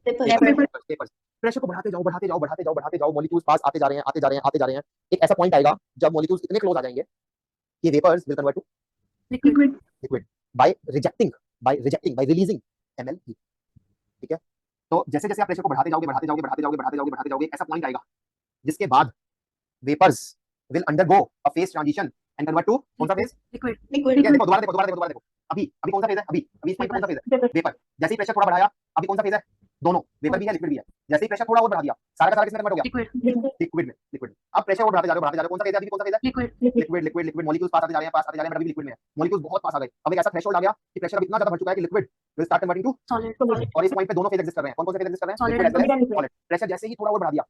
वेपर. प्रेशर को बढ़ाते जाओ. मॉलिक्यूल्स पास आते जा रहे हैं. एक ऐसा पॉइंट आएगा जब मॉलिक्यूल्स इतने क्लोज आ जाएंगे कि vapours will convert to liquid by releasing ml heat. ठीक है. तो जैसे जैसे आप प्रेशर को बढ़ाते जाओगे ऐसा पॉइंट आएगा जिसके बाद vapours will undergo a phase transition and convert to कौन सा फेज? लिक्विड। ठीक है. देखो दोबारा देखो. अभी कौन सा फेज है? अभी इस पॉइंट पे कौन सा फेज है? वेपर. जैसे ही प्रेशर थोड़ा बढ़ाया अभी कौन सा फेज है? दोनों, वेपर भी है लिक्विड भी है. जैसे ही प्रेशर थोड़ा और बढ़ा दिया सारा का सारा किसमें कन्वर्ट हो गया? लिक्विड। लिक्विड में. अब प्रेशर और बढ़ाते जा रहे हो. कौन सा फेज है अभी? कौन सा फेज है? लिक्विड। मॉलिक्यूल्स पास आते जा रहे हैं बट अभी लिक्विड में है. मॉलिक्यूल्स बहुत पास आ गए. अब एक ऐसा थ्रेशोल्ड आ गया कि प्रेशर अब इतना ज्यादा बढ़ चुका है कि liquid will start converting to solid. और इस पॉइंट पे दोनों फेज एग्जिस्ट कर रहे हैं. कौन से फेज एग्जिस्ट कर रहे हैं? Solid liquid and solid. Pressure जैसे ही थोड़ा और बढ़ा दिया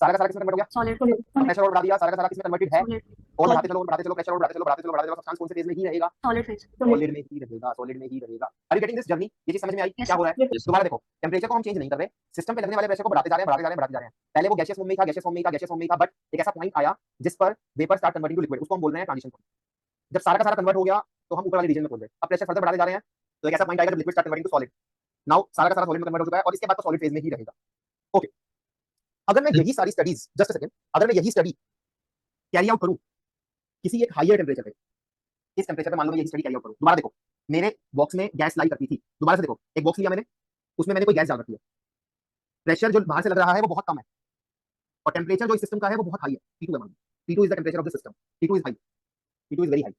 सारा का सारा किसमें कन्वर्ट हो गया? सॉलिड। प्रेशर और बढ़ा दिया सारा का सारा किसमें कन्वर्टेड है? सॉलिड। और बढ़ाते चलो प्रेशर और बढ़ाते चलो सब्सटेंस कौन से फेज में ही रहेगा? Solid phase. सॉलिड में ही रहेगा. Are you getting this journey? ये चीज समझ में आई? Yes, क्या हो रहा है? Yes. दोबारा देखो, टेम्परेचर को हम चेंज नहीं कर रहे. सिस्टम पे लगने वाले प्रेशर को बढ़ाते जा रहे हैं. पहले वो गैसियस फॉर्म में ही था बट एक ऐसा पॉइंट आया जिस पर vapour start converting to liquid. उसको हम बोल रहे हैं ट्रांजिशन पॉइंट. जब सारा का सारा कन्वर्ट हो गया तो हम ऊपर वाले रीजन में बोल रहे हैं. अब प्रेशर फर्दर बढ़ाते जा रहे हैं तो एक ऐसा पॉइंट आएगा जब liquid start converting to solid. Now सारा का सारा सॉलिड में कन्वर्ट हो चुका है और इसके बाद तो सॉलिड फेज में ही रहेगा. ओके. अगर मैं यही सारी स्टडीज जस्ट अ सेकंड अगर मैं यही स्टडी कैरी आउट करूं किसी एक हायर टेम्परेचर पे, इस टेम्परेचर पे मान लो मैं यही स्टडी कैरी आउट करूं. दोबारा देखो, मेरे बॉक्स में गैस लाई करती थी. दोबारा से देखो, एक बॉक्स लिया मैंने, उसमें मैंने कोई गैस डाल रखी है. प्रेशर जो बाहर से लग रहा है वो बहुत कम है और टेम्परेचर जो इस सिस्टम का है वो बहुत हाई है. T2 है मान लो. T2 is the temperature of the system. T2 is high. T2 is very high.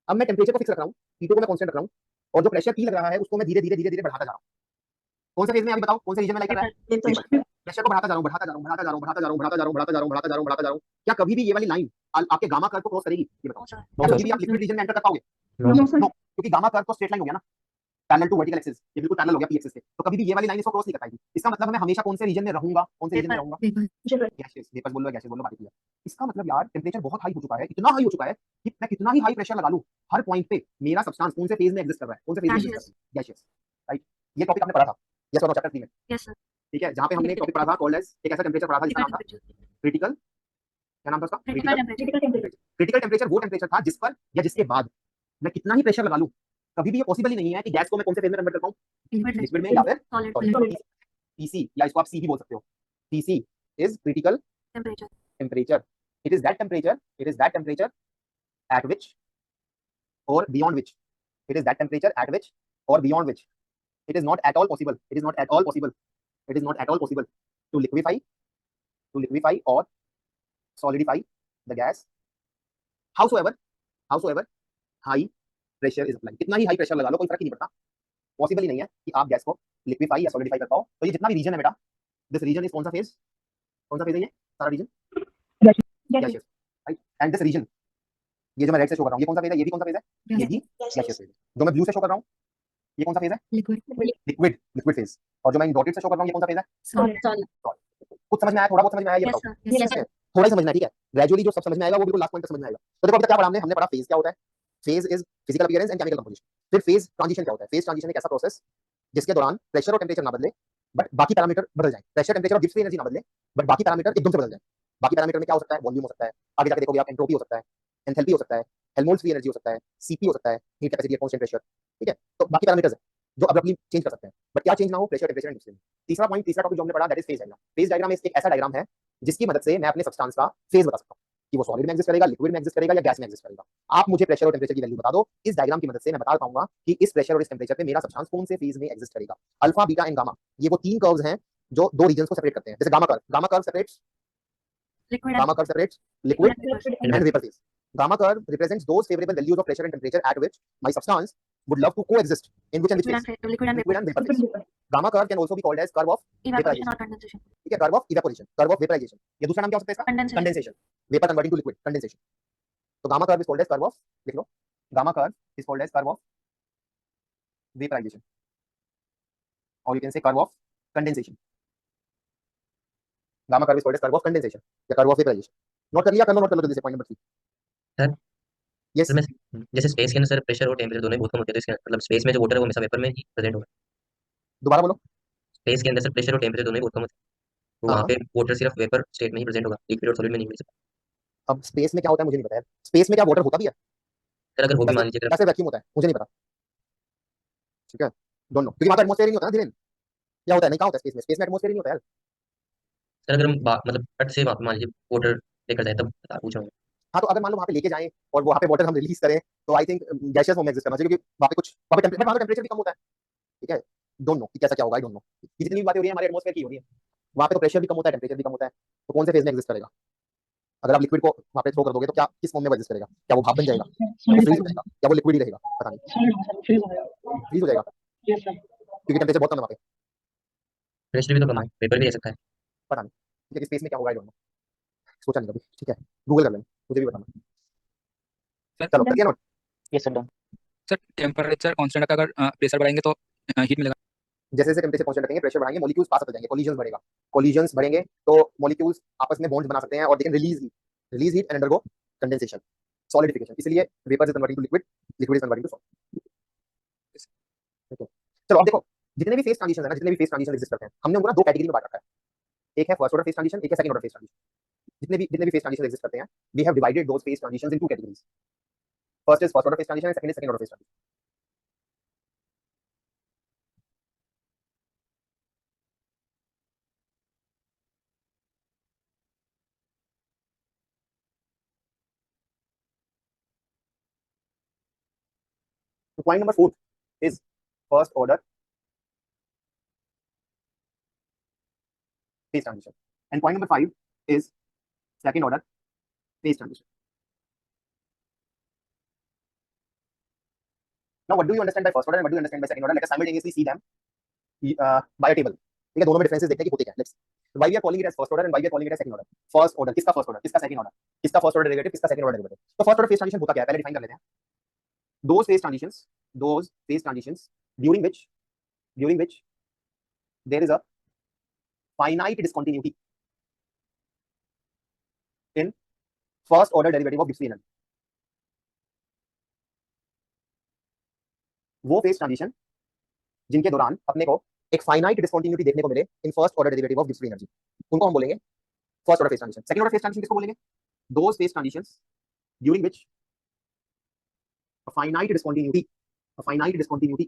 अब मैं टेम्परेचर को फिक्स रख रहा हूं, T2 को मैं कांस्टेंट रख रहा हूं और जो प्रेशर P लग रहा है उसको मैं धीरे धीरे बढ़ाता जा रहा हूं. कौन सा फेज में अभी बताओ? कौन से रीजन में लाइक कर रहा है? प्रेशर को बढ़ाता जा रहा हूं. क्या कभी भी ये वाली लाइन आपके गामा कर्व को क्रॉस करेगी? ये बताओ. क्या कभी भी आप लिक्विड रीजन में एंटर कर पाओगे? नो, क्योंकि गामा कर्व तो स्ट्रेट लाइन हो गया ना, पैरेलल टू वर्टिकल एक्सिस. ये बिल्कुल पैरेलल हो गया पी एक्सिस से. तो कभी भी ये वाली लाइन इसको क्रॉस नहीं कर पाएगी. इसका मतलब मैं हमेशा कौन से रीजन में रहूंगा? गैसियस. वेपर बोल लो, गैसियस बोल लो, बात है. इसका मतलब यार टेम्परेचर बहुत हाई हो चुका है, इतना हाई हो चुका है कि मैं कितना ही हाई प्रेशर लगा लूं हर पॉइंट पे मेरा सब्सटेंस कौन से फेज में एग्जिस्ट कर रहा है? कौन से फेज में एग्जिस्ट कर रहा है? गैसियस. राइट. ये टॉपिक आपने पढ़ा था यस और नो चैप्टर 3 में. Yes sir. ठीक है, जहां पे हमने एक टॉपिक पढ़ा था कॉल्ड एज, एक ऐसा टेम्परेचर पढ़ा था जिसका नाम था क्रिटिकल. क्या नाम था उसका? Critical temperature. क्रिटिकल टेम्परेचर वो टेम्परेचर था जिस पर या जिसके बाद मैं कितना ही प्रेशर लगा लूं कभी भी ये पॉसिबल ही नहीं है कि गैस को मैं कौन से फेज में कन्वर्ट कर पाऊं? लिक्विड में या फिर सॉलिड। टीसी, या इसको आप सी भी बोल सकते हो. TC is critical temperature. It is that temperature at which or beyond which it is that temperature at which or beyond which it is not at all possible to liquefy or solidify the gas howsoever high pressure is applied. कितना ही high pressure लगा लो कोई फर्क ही नहीं पड़ता. Possible ही नहीं है कि आप गैस को लिक्विफाई या सॉलिडिफाई कर पाओ. तो ये जितना भी रीजन है बेटा, दिस रीजन इज कौन सा फेज है? ये सारा region gaseous. Right. And this region, ये जो मैं रेड से शो कर रहा हूं ये कौन सा फेज है? ये भी कौन सा फेज है? ये भी गैसियस फेज है. जो मैं ब्लू से शो कर रहा हूं ये कौन सा फेज है? Liquid phase. और जो मैं डॉटेड से शो कर रहा हूं ये कौन सा फेज है? सॉलिड। कुछ समझ में आया, थोड़ा बहुत समझ में आया, ये Yes, बताओ। sir. Yes, sir. थोड़ा ही समझना है, ठीक है। ग्रेजुअली जो सब समझ में आएगा वो बिल्कुल लास्ट पॉइंट तक समझ में आएगा। तो देखो अभी तक क्या पढ़ा हमने पढ़ा फेज क्या होता है। Phase is physical appearance and chemical composition. फिर फेज ट्रांजिशन क्या होता है। फेज ट्रांजिशन एक ऐसा प्रोसेस जिसके दौरान प्रेशर और टेम्परेचर ना बदले बट बाकी पैरामीटर बदल जाए। प्रेशर, टेम्परेचर और गिब्स फ्री एनर्जी ना बदले बट बाकी पैरामीटर एकदम से बदल जाए। बाकी पैरामीटर में क्या हो सकता है, वॉल्यूम हो सकता है, आगे जाके देखोगे आप एंट्रोपी हो सकता है, एंथैल्पी हो सकता है, हेल्महोल्ट्ज फ्री एनर्जी हो सकता है, सीपी हो सकता है, हीट कैपेसिटी, कांस्टेंट प्रेशर, ठीक है। तो बाकी पैरामीटर्स है जो अब्रप्टली चेंज कर सकते हैं, बट क्या चेंज ना हो, pressure, temperature and Gibbs free. तीसरा पॉइंट, तीसरा टॉपिक जो हमने पढ़ा that is phase diagram. Phase diagram एक ऐसा डायग्राम है जिसकी मदद से मैं अपने सब्सटेंस का फेज बता सकता हूं कि वो सॉलिड में एग्जिस्ट करेगा, लिक्विड में एग्जिस्ट करेगा या गैस में एग्जिस्ट करेगा। आप मुझे प्रेशर और टेम्परेचर की वैल्यू बता दो, इस डायग्राम की मदद से मैं बता पाऊंगा कि इस प्रेशर और इस टेम्परेचर पे मेरा सब्सटेंस कौन से फेज में एग्जिस्ट करेगा। अल्फा, बीटा एंड गामा, ये वो तीन कर्व्स हैं जो दो रीजन्स को सेपरेट करते हैं। जैसे gamma curve separates Liquid and gamma curve separates liquid liquid. and vapor phase. Gamma curve represents those favorable values of pressure and temperature at which my substance would love to coexist in which and which phase? Liquid and Liquid and vapor phase. Liquid. Gamma curve can also be called as curve of evaporation vaporization. or condensation. ठीक है, curve of evaporation, curve of vaporization. ये दूसरा नाम क्या हो सकता है इसका? Condensation. Condensation. Vapor converting to liquid, condensation. तो gamma curve is called as curve of, लिख लो, gamma curve is called as curve of vaporization, or you can say curve of condensation. Gamma curve is called as curve of condensation या curve of vaporization. Note कर लिया, कर लो, note कर लो जल्दी से point number 3. Sir yes, sir मैं जैसे space के अंदर सर प्रेशर और टेम्परेचर दोनों ही बहुत कम होते हैं, तो इसके मतलब स्पेस में जो वाटर है वो हमेशा वेपर में ही प्रेजेंट होगा। दोबारा बोलो. स्पेस के अंदर सर प्रेशर और टेम्परेचर दोनों ही बहुत कम होते हैं, तो वहाँ हाँ, पे वाटर सिर्फ वेपर स्टेट में ही प्रेजेंट होगा, लिक्विड और सॉलिड में नहीं मिल सकता। अब स्पेस में क्या होता है मुझे नहीं पता है. स्पेस में क्या वाटर होता भी है? सर अगर वो भी कैसे मान लीजिए अगर कैसे वैक्यूम होता है मुझे नहीं पता. ठीक है, डोंट नो, क्योंकि वहां पर एटमॉस्फेयर ही नहीं होता ना धीरे. क्या होता है, नहीं, क्या होता है स्पेस में? स्पेस में एटमॉस्फेयर ही नहीं होता है. सर अगर हम मतलब अर्थ से वहाँ पे मान लीजिए वाटर लेकर जाए तब पूछ रहा हूँ। हाँ, तो अगर मान लो वहां पे लेके जाएं और वहां पे वाटर हम रिलीज करें तो आई थिंक गैसियस फॉर्म में एग्जिस्ट करना चाहिए, क्योंकि वहां पे कुछ वहां पे टेम्परेचर भी कम होता है. ठीक है, डोंट नो कि कैसा क्या होगा, आई डोंट नो. ये जितनी भी बातें हो रही है हमारे एटमॉस्फेयर की हो रही है. वहां पे तो प्रेशर भी कम होता है, टेम्परेचर भी कम होता है, तो कौन से फेज में एग्जिस्ट करेगा? अगर आप लिक्विड को वहां पे थ्रो कर दोगे तो क्या किस फॉर्म में एग्जिस्ट करेगा? क्या वो भाप बन जाएगा, क्या वो फ्रीज हो जाएगा, क्या वो लिक्विड ही रहेगा? पता नहीं, फ्रीज हो जाएगा क्योंकि टेम्परेचर बहुत कम है वहां पे. प्रेशर भी तो कम है, वेपर भी रह सकता है। पता नहीं, ठीक है, स्पेस में क्या होगा आई डोंट नो, सोचा नहीं कभी. ठीक है, गूगल कर लेना, मुझे भी बताना. सर चलो, कर दिया note. Yes sir done. Sir temperature constant रखा, अगर प्रेशर बढ़ाएंगे तो हीट मिलेगा। जैसे जैसे टेम्परेचर कांस्टेंट रखेंगे, प्रेशर बढ़ाएंगे, मॉलिक्यूल्स पास होते जाएंगे, कोलिजन्स बढ़ेगा. कोलिजन्स बढ़ेंगे तो मॉलिक्यूल्स आपस में बॉन्ड्स बना सकते हैं और they can release heat and undergo condensation, solidification. इसलिए vapour is converting to liquid, liquid is converting to solid. ठीक है, चलो अब देखो, जितने भी फेज ट्रांजिशन है ना, जितने भी फेज ट्रांजिशन एग्जिस्ट करते हैं, हमने उनको ना दो कैटेगरी में बांट रखा है. एक है फर्स्ट ऑर्डर फेज ट्रांजिशन, एक है सेकंड ऑर्डर फेज ट्रांजिशन. जितने भी फेज ट्रांजिशन एग्जिस्ट करते हैं, we have divided those phase transitions in two categories. First is first order phase transition and second is second order phase transition. So point number 4 is first order phase transition, and point number 5 is second order phase transition. Now, what do you understand by first order and what do you understand by second order? Let us simultaneously see them by a table. ठीक है, दोनों में differences देखते हैं कि होते क्या है. Let's why we are calling it as first order and why we are calling it as second order. First order किसका first order, किसका second order, किसका first order derivative, किसका second order derivative. तो first order phase transition होता क्या है, पहले define कर लेते हैं. Those phase transitions during which there is a finite discontinuity in first order derivative of Gibbs free energy. वो फेज ट्रांजिशन जिनके दौरान अपने को एक फाइनाइट डिस्कंटिन्यूटी देखने को मिले in first order derivative of Gibbs free energy, उनको हम बोलेंगे first order phase transition. Second order phase transition किसको बोलेंगे? Those phase transitions during which a finite discontinuity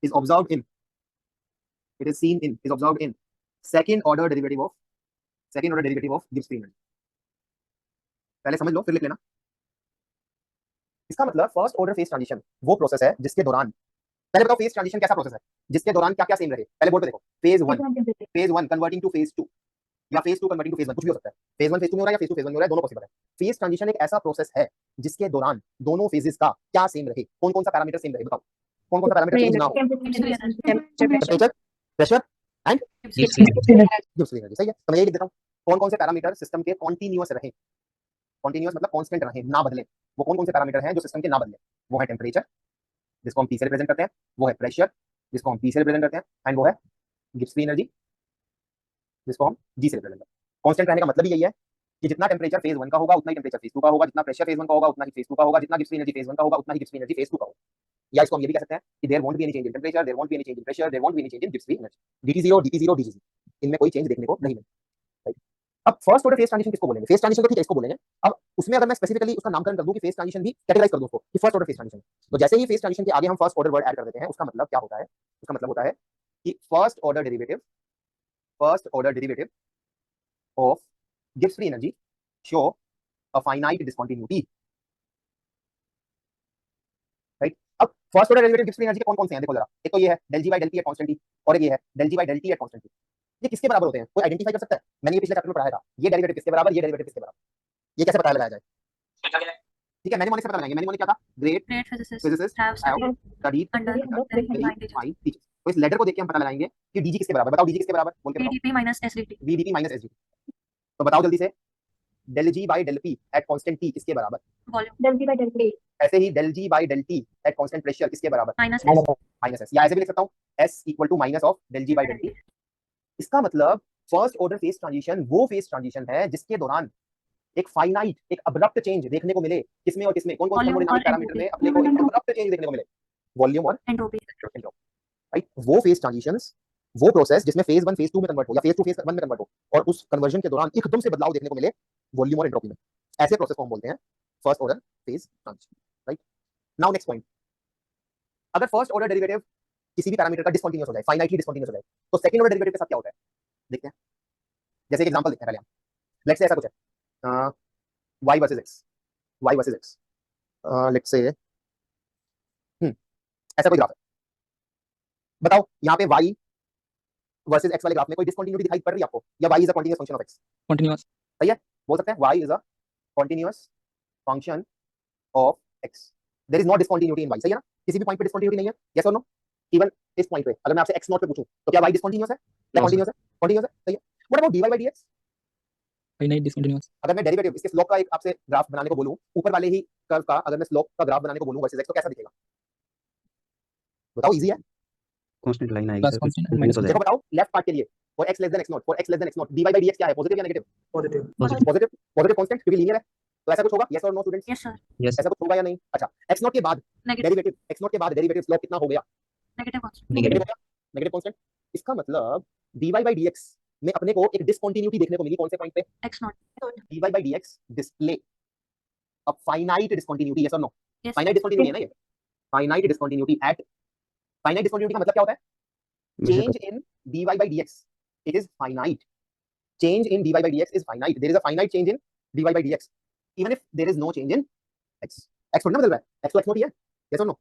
is observed in second order derivative of Gibbs free energy. पहले समझ लो फिर लिख लेना. इसका मतलब फर्स्ट ऑर्डर फेज ट्रांजिशन वो प्रोसेस है जिसके दौरान, पहले बताओ फेज ट्रांजिशन कैसा प्रोसेस है जिसके दौरान क्या क्या सेम रहे. पहले बोर्ड पे देखो, फेज 1 कन्वर्टिंग टू फेज 2 या फेज 2 कन्वर्टिंग टू फेज 1, कुछ भी हो सकता है. फेज 1 फेज 2 में हो रहा है या फेज 2 फेज 1 में हो रहा है, दोनों पॉसिबल है. फेज ट्रांजिशन एक ऐसा प्रोसेस है जिसके दौरान दोनों फेजेस का क्या सेम रहे. कौन कौन सा पैरामीटर सेम रहे, बताओ कौन कौन सा पैरामीटर चेंज ना हो. Temperature, pressure and Gibbs free energy. सही है, तो मैं यही लिख देता हूं, कौन कौन से पैरामीटर सिस्टम के कॉन्टिन्यूअस रहे. कॉन्टिन्यूअस मतलब कांस्टेंट रहे, ना बदले. वो कौन कौन से पैरामीटर हैं जो सिस्टम के ना बदले? वो है टेम्परेचर जिसको हम T से रिप्रेजेंट करते हैं, वो है प्रेशर जिसको हम P से रिप्रेजेंट करते हैं, एंड वो है गिब्स फ्री एनर्जी जिसको हम जी से रिप्रेजेंट करते हैं। कांस्टेंट रहने का मतलब ही यही है कि जितना टेम्परेचर फेज 1 का होगा उतना ही टेम्परेचर फेज 2 का होगा, जितना प्रेशर फेज 1 का होगा उतना ही फेज 2 का होगा, जितना गिब्स फ्री एनर्जी फेज 1 का होगा उतना ही गिब्स फ्री एनर्जी फेज 2 का होगा। या इसको हम ये भी कह सकते हैं कि there won't be any change in temperature, there won't be any change in pressure, there won't be any change in Gibbs free energy. dt0 dt0 dt0 इनमें कोई चेंज देखने को नहीं मिलेगा। राइट, अब फर्स्ट ऑर्डर फेज ट्रांजिशन किसको बोलेंगे? Phase transition तो ठीक है, इसको बोलेंगे। अब उसमें अगर मैं स्पेसिफिकली उसका नामकरण कर दूं कि फेज ट्रांजिशन भी कैटेगराइज कर दूं उसको कि फर्स्ट ऑर्डर फेज ट्रांजिशन, तो जैसे ही फेज ट्रांजिशन के आगे हम फर्स्ट ऑर्डर वर्ड ऐड कर देते हैं, उसका मतलब क्या होता है? उसका मतलब होता है कि first order derivative of Gibbs free energy show a finite discontinuity. Right, अब first order derivative Gibbs free energy के कौन-कौन से हैं देखो जरा। एक तो ये है del g by del t eight constant t और एक ये है del g by del t eight constant t। ये किसके बराबर होते हैं? कोई आइडेंटिफाई कर सकता है? मैंने ये पिछले चैप्टर में पढ़ाया था। ये डेरिवेटिव किसके बराबर, ये डेरिवेटिव किसके बराबर? ये कैसे पता लगाया जाए? ठीक है, मैंने से पता लगाएंगे। मैंने क्या था? Great Great physicists physicists have have studied studied under under very very fine teachers. fine teachers। तो इस लेटर को देख के हम पता लगाएंगे कि dg किसके बराबर। बताओ dg किसके बराबर? बोल के बताओ। PDP minus SDT. vdp minus sdp। तो बताओ जल्दी से, del g by del p at constant t किसके बराबर? Volume del g by del t ऐसे ही del g by del t at constant pressure किसके बराबर? minus S. Minus s। या ऐसे भी लिख सकता हूँ s equal to minus of del g by del t। इसका मतलब फर्स्ट ऑर्डर फेज ट्रांजिशन वो फेज ट्रांजिशन है जिसके दौरान एक फाइनाइट, एक अब्रप्ट चेंज देखने को मिले। किसमें और किसमें? कौन-कौन से Volume थर्मोडायनामिक और पैरामीटर में entropy. अपने को एक अब्रप्ट चेंज देखने को मिले? वॉल्यूम और Entropy. एंट्रोपी। राइट, वो फेज ट्रांजिशंस, वो प्रोसेस जिसमें फेज 1 फेज 2 में कन्वर्ट हो या फेज 2 फेज 1 में कन्वर्ट हो और उस कन्वर्जन के दौरान एकदम से बदलाव देखने को मिले वॉल्यूम और एंट्रोपी में, ऐसे प्रोसेस को हम बोलते हैं first order phase transition. Right, now next point, अगर फर्स्ट ऑर्डर डेरिवेटिव किसी भी पैरामीटर का डिसकंटीन्यूअस हो जाए, फाइनाइटली डिसकंटीन्यूअस हो जाए, तो सेकंड ऑर्डर डेरिवेटिव के साथ क्या होता है देखते हैं। जैसे एक एग्जांपल देखते हैं पहले हम। लेट्स से ऐसा कुछ है, y versus x, let's say ऐसा कोई ग्राफ है। बताओ यहाँ पे y वर्सेस x वाले ग्राफ में कोई डिसकंटिन्यूटी दिखाई पड़ रही है आपको, या y is a continuous function of x? Continuous. सही है, बोल सकते हैं y is a continuous function of x। There is no discontinuity in y। सही है ना, किसी भी पॉइंट पे डिसकंटिन्यूटी नहीं है। यस और नो? इवन इस पॉइंट पे अगर मैं आपसे x नॉट पे पूछूं तो क्या y डिसकंटिन्यूअस है या No, sir. कंटीन्यूअस है? कंटीन्यूअस है। सही है। What about dy by dx? Finite discontinuous. अगर मैं डेरिवेटिव इसके स्लोप का एक आपसे ग्राफ बनाने को बोलूं, ऊपर वाले ही कर्व का अगर मैं स्लोप का ग्राफ बनाने को बोलूं वर्सेस x, तो कैसा दिखेगा? बताओ, इजी है। कांस्टेंट लाइन आएगी प्लस सर, कांस्टेंट कंटिन्यूअस हो माइनस। देखो जाएगा। बताओ लेफ्ट पार्ट के लिए for x less than x not, for x less than x not dy by dx क्या है? पॉजिटिव या negative? Positive. Positive. Positive constant क्योंकि लीनियर है, तो ऐसा कुछ होगा। यस और no students? Yes sir. Yes. ऐसा कुछ होगा या नहीं? अच्छा, x नॉट के बाद Negative. डेरिवेटिव, x नॉट के बाद डेरिवेटिव स्लोप कितना हो गया? Negative constant. Negative Negative. हो गया, नेगेटिव कांस्टेंट। इसका मतलब dy by dx में अपने को एक डिसकंटिन्यूटी देखने को मिली। कौन से पॉइंट पे? X naught. dy by dx display a finite discontinuity. Yes और नो? Yes. फाइनाइट डिसकंटिन्यूटी है ना ये? Finite discontinuity at, finite discontinuity का मतलब क्या होता है? वैसे change in dy by dx, it is finite. Change in dy by dx is finite. There is a finite change in dy by dx even if there is no change in x। x थोड़ी ना बदल रहा है, x तो x not ही है। yes or no?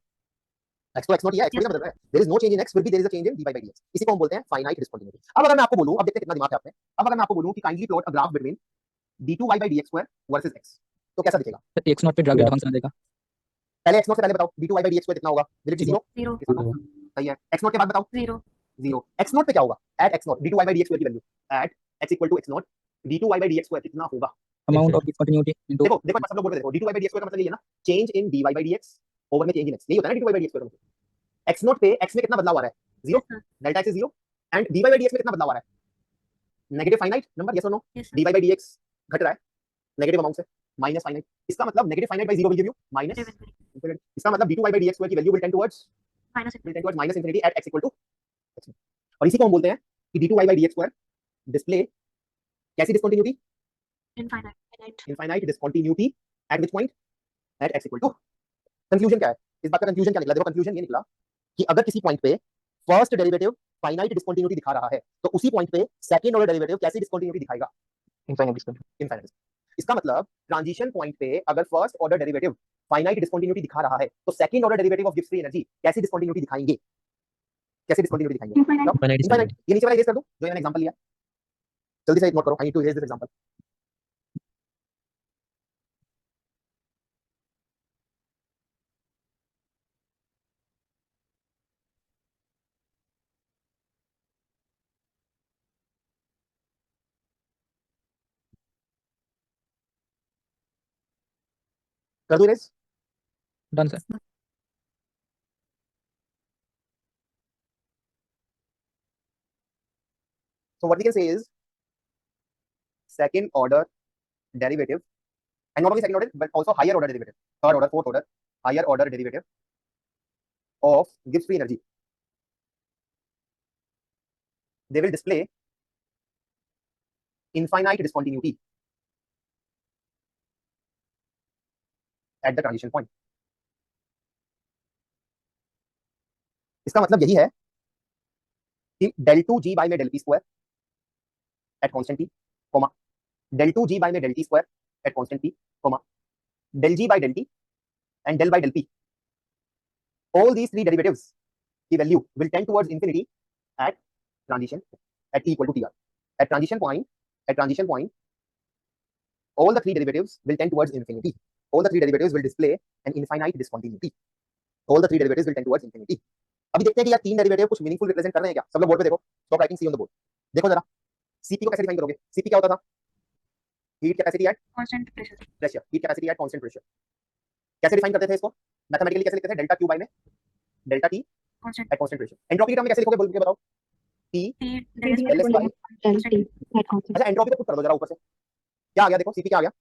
x तो x not ही है, x थोड़ी ना बदल रहा है। there is no change in x, फिर भी there is a change in dy by dx। इसी को हम बोलते हैं finite discontinuity। अब अगर मैं आपको बोलूं, अब देखते हैं कितना दिमाग है आपने। अब अगर मैं आपको बोलूं कि kindly plot a graph between d2y by dx square versus x, तो कैसा दिखेगा? एक्स नॉट पे ड्रैग डेल्टा फंक्शन आ जाएगा। पहले x नॉट से पहले बताओ d2y by dx square कितना होगा? will it be 0? Zero. सही है। x नॉट के बाद बताओ। Zero. 0। x नॉट पे क्या होगा? at x not d2y by dx square की value at x equal to x not d2y by dx square कितना होगा? अमाउंट ऑफ डिसकंटिन्यूटी इनटू देखो देखो सब लोग बोल रहे देखो d2y by dx square का मतलब ये है ना, change in dy by dx over में चेंज इन x। यही होता है ना d2y by dx square का मतलब। x नॉट पे x में कितना बदलाव आ रहा है? 0, Yes sir. Delta x is 0 and dy by dx में कितना बदलाव आ रहा है? Negative finite number. यस और no? Yes sir. dy by dx घट रहा है नेगेटिव अमाउंट से, माइनस फाइनाइट। इसका मतलब negative finite by 0 will give you minus Negative infinity. Infinity. इसका मतलब d2y by dx square की value will tend towards Minus minus infinity at x equal to x। और इसी को हम बोलते हैं कि d2y by dx square display कैसी discontinuity? infinite. Infinite discontinuity at which point? At x equal to. Conclusion क्या है इस बात का? कंक्लूजन क्या निकला? देखो कंक्लूजन ये निकला कि अगर किसी पॉइंट पे फर्स्ट डेरिवेटिव फाइनाइट डिस्कंटिन्यूटी दिखा रहा है, तो उसी पॉइंट पे सेकंड ऑर्डर डेरिवेटिव कैसी डिस्कंटिन्यूटी दिखाएगा? इनफाइनाइट। इसका मतलब ट्रांजिशन पॉइंट पे अगर first order derivative finite discontinuity दिखा रहा है, तो second order derivative of Gibbs free energy कैसी डिस्कंटिन्यूटी दिखाएंगे? कैसी डिस्कंटिन्यूटी दिखाएंगे? Infinite. Finite infinite. discontinuity. ये नीचे वाला इरेज कर दूं जो मैंने एग्जांपल लिया, जल्दी से एक नोट करो। I need to erase this example. कर दूं erase? Done sir. So what we can say is second order derivative, and not only second order but also higher order derivative, third order, fourth order, higher order derivative of Gibbs free energy, they will display infinite discontinuity at the transition point. इसका मतलब यही है कि del 2 g by में del p square at constant t, comma del 2 g by में del t square at constant t, comma del g by del t and del by del p, all these three derivatives की value will tend towards infinity at transition at t equal to tr. At transition point, all the three derivatives will tend towards infinity. All the three derivatives will display an infinite discontinuity. All the three derivatives will tend towards infinity. अभी देखते हैं कि यार तीन derivative कुछ meaningful represent कर रहे हैं क्या? सब लोग बोर्ड पे देखो, stop writing see on the board. देखो जरा सीपी को कैसे डिफाइन करोगे? सीपी क्या होता था? Heat capacity at constant pressure, pressure, heat capacity at constant pressure. कैसे डिफाइन करते थे इसको? मैथमेटिकली कैसे लिखते थे? डेल्टा क्यू बाय में delta T constant at constant pressure. Entropy की टर्म में कैसे लिखोगे बोल के बताओ? T T del TD L S equal बाय. to LT at constant. अच्छा एंट्रोपी को पुट कर दो जरा ऊपर से. क्या आ गया देखो, सीपी क्या आ गया?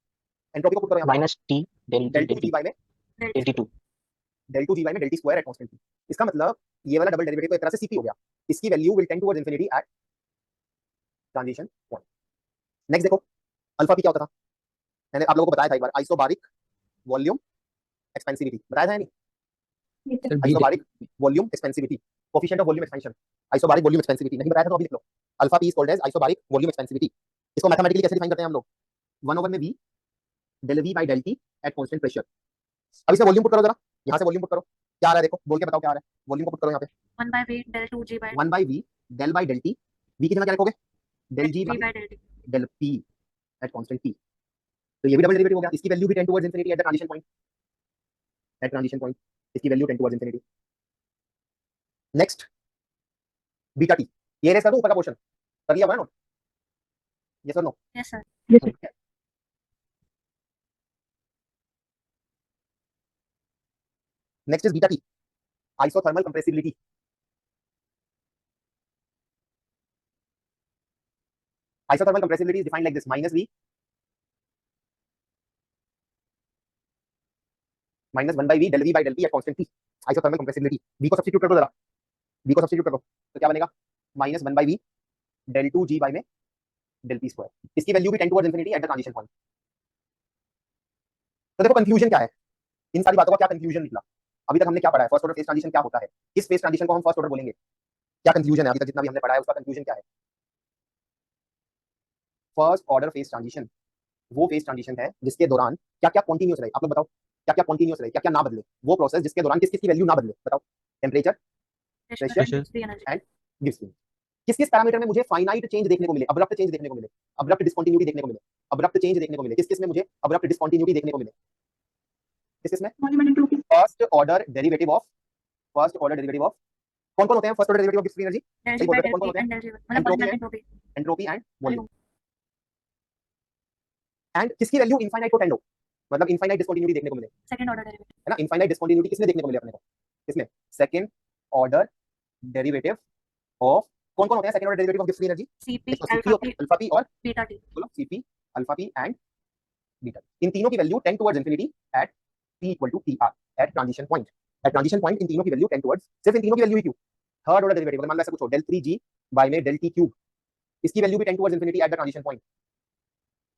एंट्रोपी को पुट करो यहां पर. Minus T del del 2 G by में del del T two del 2 g by में del t square at constant t. इसका मतलब ये वाला डबल डेरिवेटिव तो एक तरह से सीपी हो गया. इसकी value will tend towards infinity at transition point. Next देखो अल्फा पी क्या होता था? मैंने आप लोगों को बताया था एक बार, आइसोबारिक वॉल्यूम एक्सपेंसिविटी. बताया था या नहीं? Sir B isobaric volume expansivity, coefficient of volume expansion. Isobaric volume expansivity नहीं बताया था तो अभी लिख लो. Alpha P is called as isobaric volume expansivity. इसको मैथमेटिकली कैसे डिफाइन करते हैं हम लोग? 1/v del v by del t at constant pressure. अब इसमें वॉल्यूम पुट करो जरा, यहां से वॉल्यूम पुट करो. क्या आ रहा है देखो, बोल के बताओ क्या आ रहा है. वॉल्यूम को पुट करो यहां पे. 1 by v del 2 g by 1/v del by del t. v की जगह क्या लिखोगे? del g v by by del t. del p at constant t. तो ये भी डबल डेरिवेटिव हो गया. इसकी वैल्यू भी tend towards infinity at the transition point. At transition point इसकी value tend towards infinity. Next beta T. ये erase कर दो ऊपर का पोर्शन. कर लिया हुआ है नोट? यस और no? Yes sir. Yes, sir. Next is beta T, isothermal compressibility. Isothermal compressibility is defined like this: minus V minus 1 by V del V by del P at constant T. Isothermal compressibility. V को substitute कर दो जरा. V को substitute करो तो क्या बनेगा? minus 1 by V del 2 G by में del P स्क्वायर. इसकी वैल्यू भी tend towards infinity at the transition point. तो देखो कंक्लूजन क्या है? इन सारी बातों का क्या कंक्लूजन निकला? अभी तक हमने क्या पढ़ा है? फर्स्ट ऑर्डर फेज ट्रांजिशन क्या होता है? किस फेज ट्रांजिशन को हम फर्स्ट ऑर्डर बोलेंगे? क्या कंक्लूजन है अभी तक जितना भी हमने पढ़ा है उसका कंक्लूजन क्या है? फर्स्ट ऑर्डर फेज ट्रांजिशन वो फेज ट्रांजिशन है जिसके दौरान क्या क्या कॉन्टिन्यूस रहे. आप लोग बताओ क्या क्या कॉन्टिन्यूस रहे, क्या क्या ना बदले. वो प्रोसेस जिसके दौरान किस किस की वैल्यू ना बदले. बताओ. Temperature, Pressure, Pressure. free energy. and Gibbs free. किस किस पैरामीटर में मुझे फाइनाइट चेंज देखने को मिले, अब्रप्ट चेंज देखने को मिले, अब्रप्ट डिस्कंटिन्यूटी देखने को मिले, अब्रप्ट चेंज देखने को मिले. किस किस में मुझे अब्रप्ट डिस्कंटिन्यूटी देखने को मिले? किस किस में? फर्स्ट ऑर्डर डेरिवेटिव ऑफ कौन कौन होते हैं first order derivative of Gibbs free energy? Del सही g बोल by रहे थे, del कौन कौन P होते हैं? and del g by मतलब Entropy constant and- entropy. Entropy and volume. And किसकी वैल्यू इनफाइनाइट को टेंड हो, मतलब इनफाइनाइट डिस्कंटिन्यूटी देखने को मिले, Second order derivative. है ना. इनफाइनाइट डिस्कंटिन्यूटी किसमें देखने को मिले अपने को? किसमें? सेकंड ऑर्डर डेरिवेटिव ऑफ कौन कौन होते हैं second order derivative of Gibbs free energy? Cp, CP alpha होता p, है, अल्फा पी और beta t. बोलो CP, alpha P and beta. इन तीनों की वैल्यू tend towards infinity at t equal to tr at transition point. At transition point इन तीनों की वैल्यू टेंड टुवर्ड्स, सिर्फ इन तीनों की वैल्यू ही क्यों? थर्ड ऑर्डर डेरिवेटिव अगर मान लो ऐसा कुछ हो del 3g बाय में del t क्यूब, इसकी वैल्यू भी tend towards infinity at the transition point.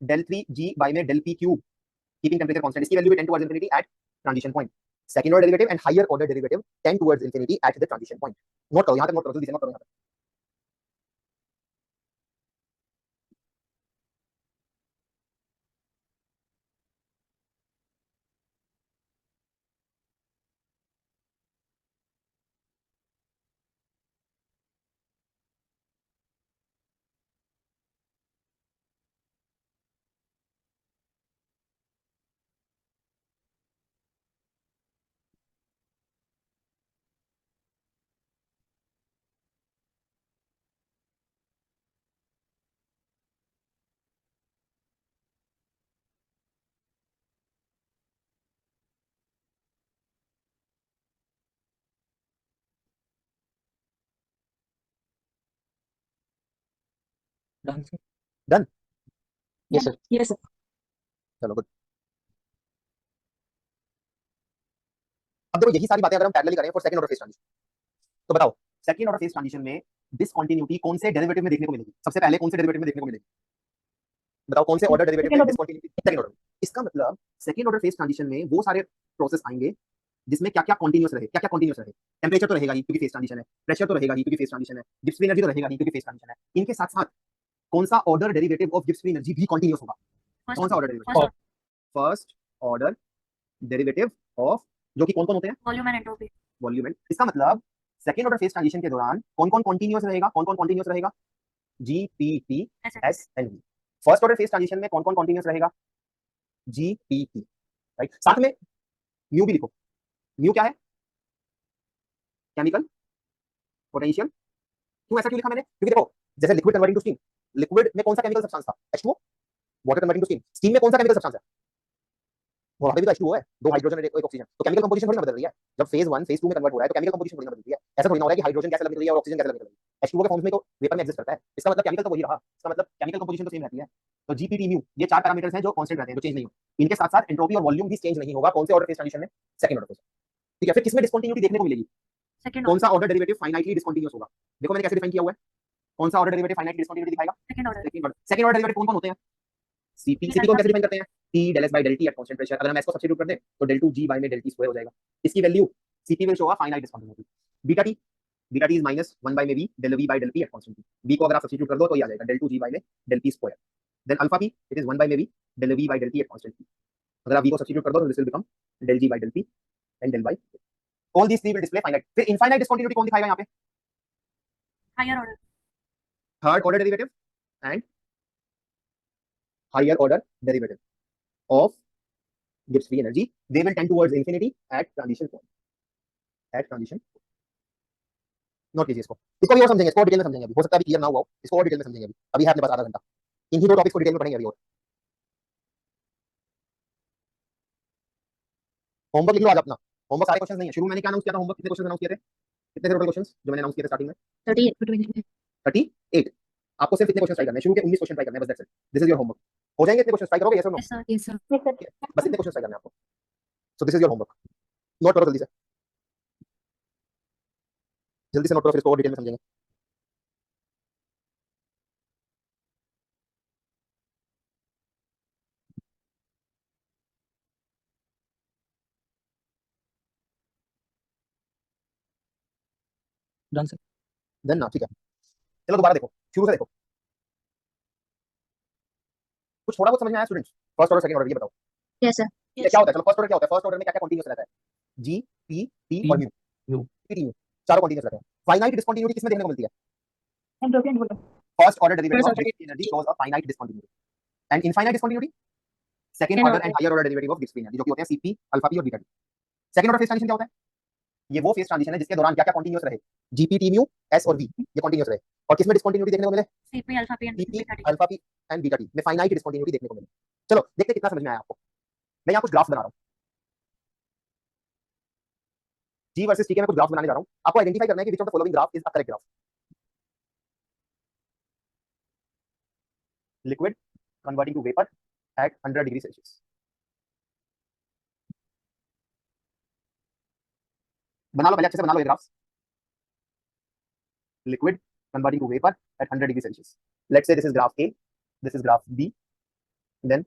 del 3g by में del p cube keeping temperature constant, इसकी वैल्यू भी tend towards infinity at transition point. Second order derivative and higher order derivative tend towards infinity at the transition point. Note करो यहां तक, note करो जल्दी से note करो यहां तक. Done done. Yes sir. Yes, sir. चलो गुड। अब देखो यही सारी बातें अगर हम पैरेलली करें for second order phase transition, तो बताओ सेकंड ऑर्डर फेज ट्रांजिशन में डिसकंटिन्यूटी कौन से डेरिवेटिव में देखने को मिलेगी? सबसे पहले कौन से डेरिवेटिव में देखने को मिलेगी? बताओ कौन से ऑर्डर डेरिवेटिव में Second order. Discontinuity? Second order. इसका मतलब सेकंड ऑर्डर फेज ट्रांजिशन में वो सारे प्रोसेस आएंगे जिसमें क्या क्या कॉन्टिन्यूस रहे, क्या क्या कॉन्टिन्यूस रहे। टेम्परेचर तो रहेगा ही क्योंकि फेज ट्रांजिशन है, प्रेशर तो रहेगा ही क्योंकि फेज ट्रांजिशन है, गिब्स फ्री एनर्जी तो रहेगा ही क्योंकि फेज ट्रांजिशन है। इनके साथ साथ कौन सा order derivative of Gibbs free energy भी कॉन्टिन्यूस होगा? कौन सा order derivative? First order derivative of, जो कि कौन कौन होते हैं? Volume and entropy. Volume and. इसका मतलब सेकंड ऑर्डर फेज ट्रांजिशन के दौरान कौन कौन कॉन्टिन्यूस रहेगा? कौन कौन कॉन्टिन्यूस रहेगा? G P T S and V. First order phase transition में कौन कौन कॉन्टिन्यूस रहेगा? G P T, right. साथ में म्यू भी लिखो। म्यू क्या है? Chemical potential. क्यों ऐसा क्यों लिखा मैंने? क्योंकि देखो जैसे liquid converting to steam, liquid में कौन सा केमिकल सब्सटेंस था? H2O। Water converting to steam, steam में कौन सा केमिकल सब्सटेंस है? वहां पे भी तो H2O है, दो हाइड्रोजन और एक ऑक्सीजन। तो केमिकल कंपोजिशन थोड़ी ना बदल रही है। जब फेज 1 फेज 2 में कन्वर्ट हो रहा है तो केमिकल कंपोजिशन थोड़ी ना बदल रही है। ऐसा थोड़ी ना हो रहा है कि हाइड्रोजन गैस अलग निकल रही है और ऑक्सीजन गैस अलग निकल रही है। H2O के फॉर्म में तो वेपर में एग्जिस्ट करता है। इसका मतलब केमिकल तो वही रहा, इसका मतलब केमिकल कंपोजिशन तो सेम रहती है। तो जीपीटी म्यू ये चार पैरामीटर्स हैं जो कांस्टेंट रहते हैं, जो चेंज नहीं होते। इनके साथ साथ एंट्रोपी और वॉल्यूम भी चेंज नहीं होगा। कौन से ऑर्डर फेज ट्रांजिशन में? Second order phase. ठीक है, फिर किसमें डिस्कंटिन्यूटी देखने को मिलेगी? सेकंड कौन सा ऑर्डर डेरिवेटिव फाइनाइटली डिस्कंटिन्यूअस होगा? देखो मैंने कैसे डिफाइन किया हुआ है। कौन सा ऑर्डर डेरिवेटिव फाइनाइटली डिस्कंटिन्यूटी दिखाएगा? Second order. Second order derivative कौन कौन होते हैं? सीपी। सीपी को हम कैसे डिफाइन करते हैं? T del S by del T at constant pressure. अगर हम इसको सब्स्टिट्यूट कर दें तो डेल 2 जी बाय में डेल टी स्क्वायर हो जाएगा। इसकी value CP will show a finite discontinuity. Beta T is minus 1 by में V del V by del P at constant T. V को अगर आप सब्स्टिट्यूट कर दो तो ये आ जाएगा डेल 2 जी बाय में del P square. Then alpha P it is 1 by में V del V by del P at constant T. अगर आप वी को सब्स्टिट्यूट कर दो तो this will become del G by del P and del by. All these three will display finite. फिर infinite discontinuity कौन दिखाएगा यहाँ पे? Higher order. Third order derivative and higher order derivative of Gibbs free energy, they will tend towards infinity at transition point. At transition, note कीजिए इसको। इसको भी और समझेंगे, इसको डिटेल में समझेंगे अभी। हो सकता है अभी क्लियर ना हुआ हो, इसको और डिटेल में समझेंगे अभी। अभी है अपने पास आधा घंटा, इन्हीं दो टॉपिक्स को डिटेल में पढ़ेंगे अभी। और होमवर्क लिख लो आज अपना। होमवर्क सारे क्वेश्चंस नहीं है। शुरू में मैंने क्या अनाउंस किया था? होमवर्क कितने क्वेश्चंस अनाउंस किए थे? कितने थे टोटल क्वेश्चंस जो मैंने अनाउंस किए थे स्टार्टिंग में? 38। आपको सिर्फ इतने क्वेश्चन ट्राई करने हैं। शुरू के 19 क्वेश्चन ट्राई करने हैं बस, that's it. This is your homework. हो जाएंगे इतने क्वेश्चन? ट्राई करोगे? यस और no? Yes sir. Yes, sir. बस इतने क्वेश्चन ट्राई करने हैं आपको। So this is your homework. Note करो जल्दी से, जल्दी से नोट करो, फिर इसको और डिटेल में समझेंगे। Done sir. देन ना, ठीक है। चलो दोबारा देखो, शुरू से देखो। कुछ थोड़ा बहुत समझ में आया students? First order second order ये बताओ। Yes, sir. ये क्या होता है? चलो फर्स्ट ऑर्डर क्या होता है? फर्स्ट ऑर्डर में क्या क्या कॉन्टिन्यूस रहता है? जी पी टी और mu. Mu. P T mu चारों कॉन्टिन्यूस रहते हैं। फाइनाइट डिस्कंटिन्यूटी किसमें देखने को मिलती है? Entropy and volume. First order derivative First of order. Gibbs energy shows a finite discontinuity and infinite discontinuity second Second order order. And higher order derivative of Gibbs free energy, जो कि होते हैं CP alpha P और beta T. Second order phase transition क्या होता है? ये वो फेज ट्रांजिशन है जिसके दौरान क्या क्या कॉन्टिन्यूस रहे? जीपी टी म्यू एस और वी ये कॉन्टिन्यूस रहे। और किसमें डिस्कंटिन्यूटी देखने को मिले? CP alpha P and CP beta T. Alpha P and beta T में फाइनाइट डिस्कंटिन्यूटी देखने को मिले। चलो देखते हैं कितना समझ में आया आपको। मैं यहाँ कुछ ग्राफ बना रहा हूँ, जी वर्सेस टी के मैं कुछ ग्राफ बनाने जा रहा हूँ। आपको आइडेंटिफाई करना है कि which of the following graph is a correct graph. Liquid converting to vapour at 100 degree Celsius. बना लो पहले, अच्छे से बना लो ये ग्राफ। लिक्विड converting to vapor at 100 degrees Celsius. Let's say this is graph A, this is graph B, then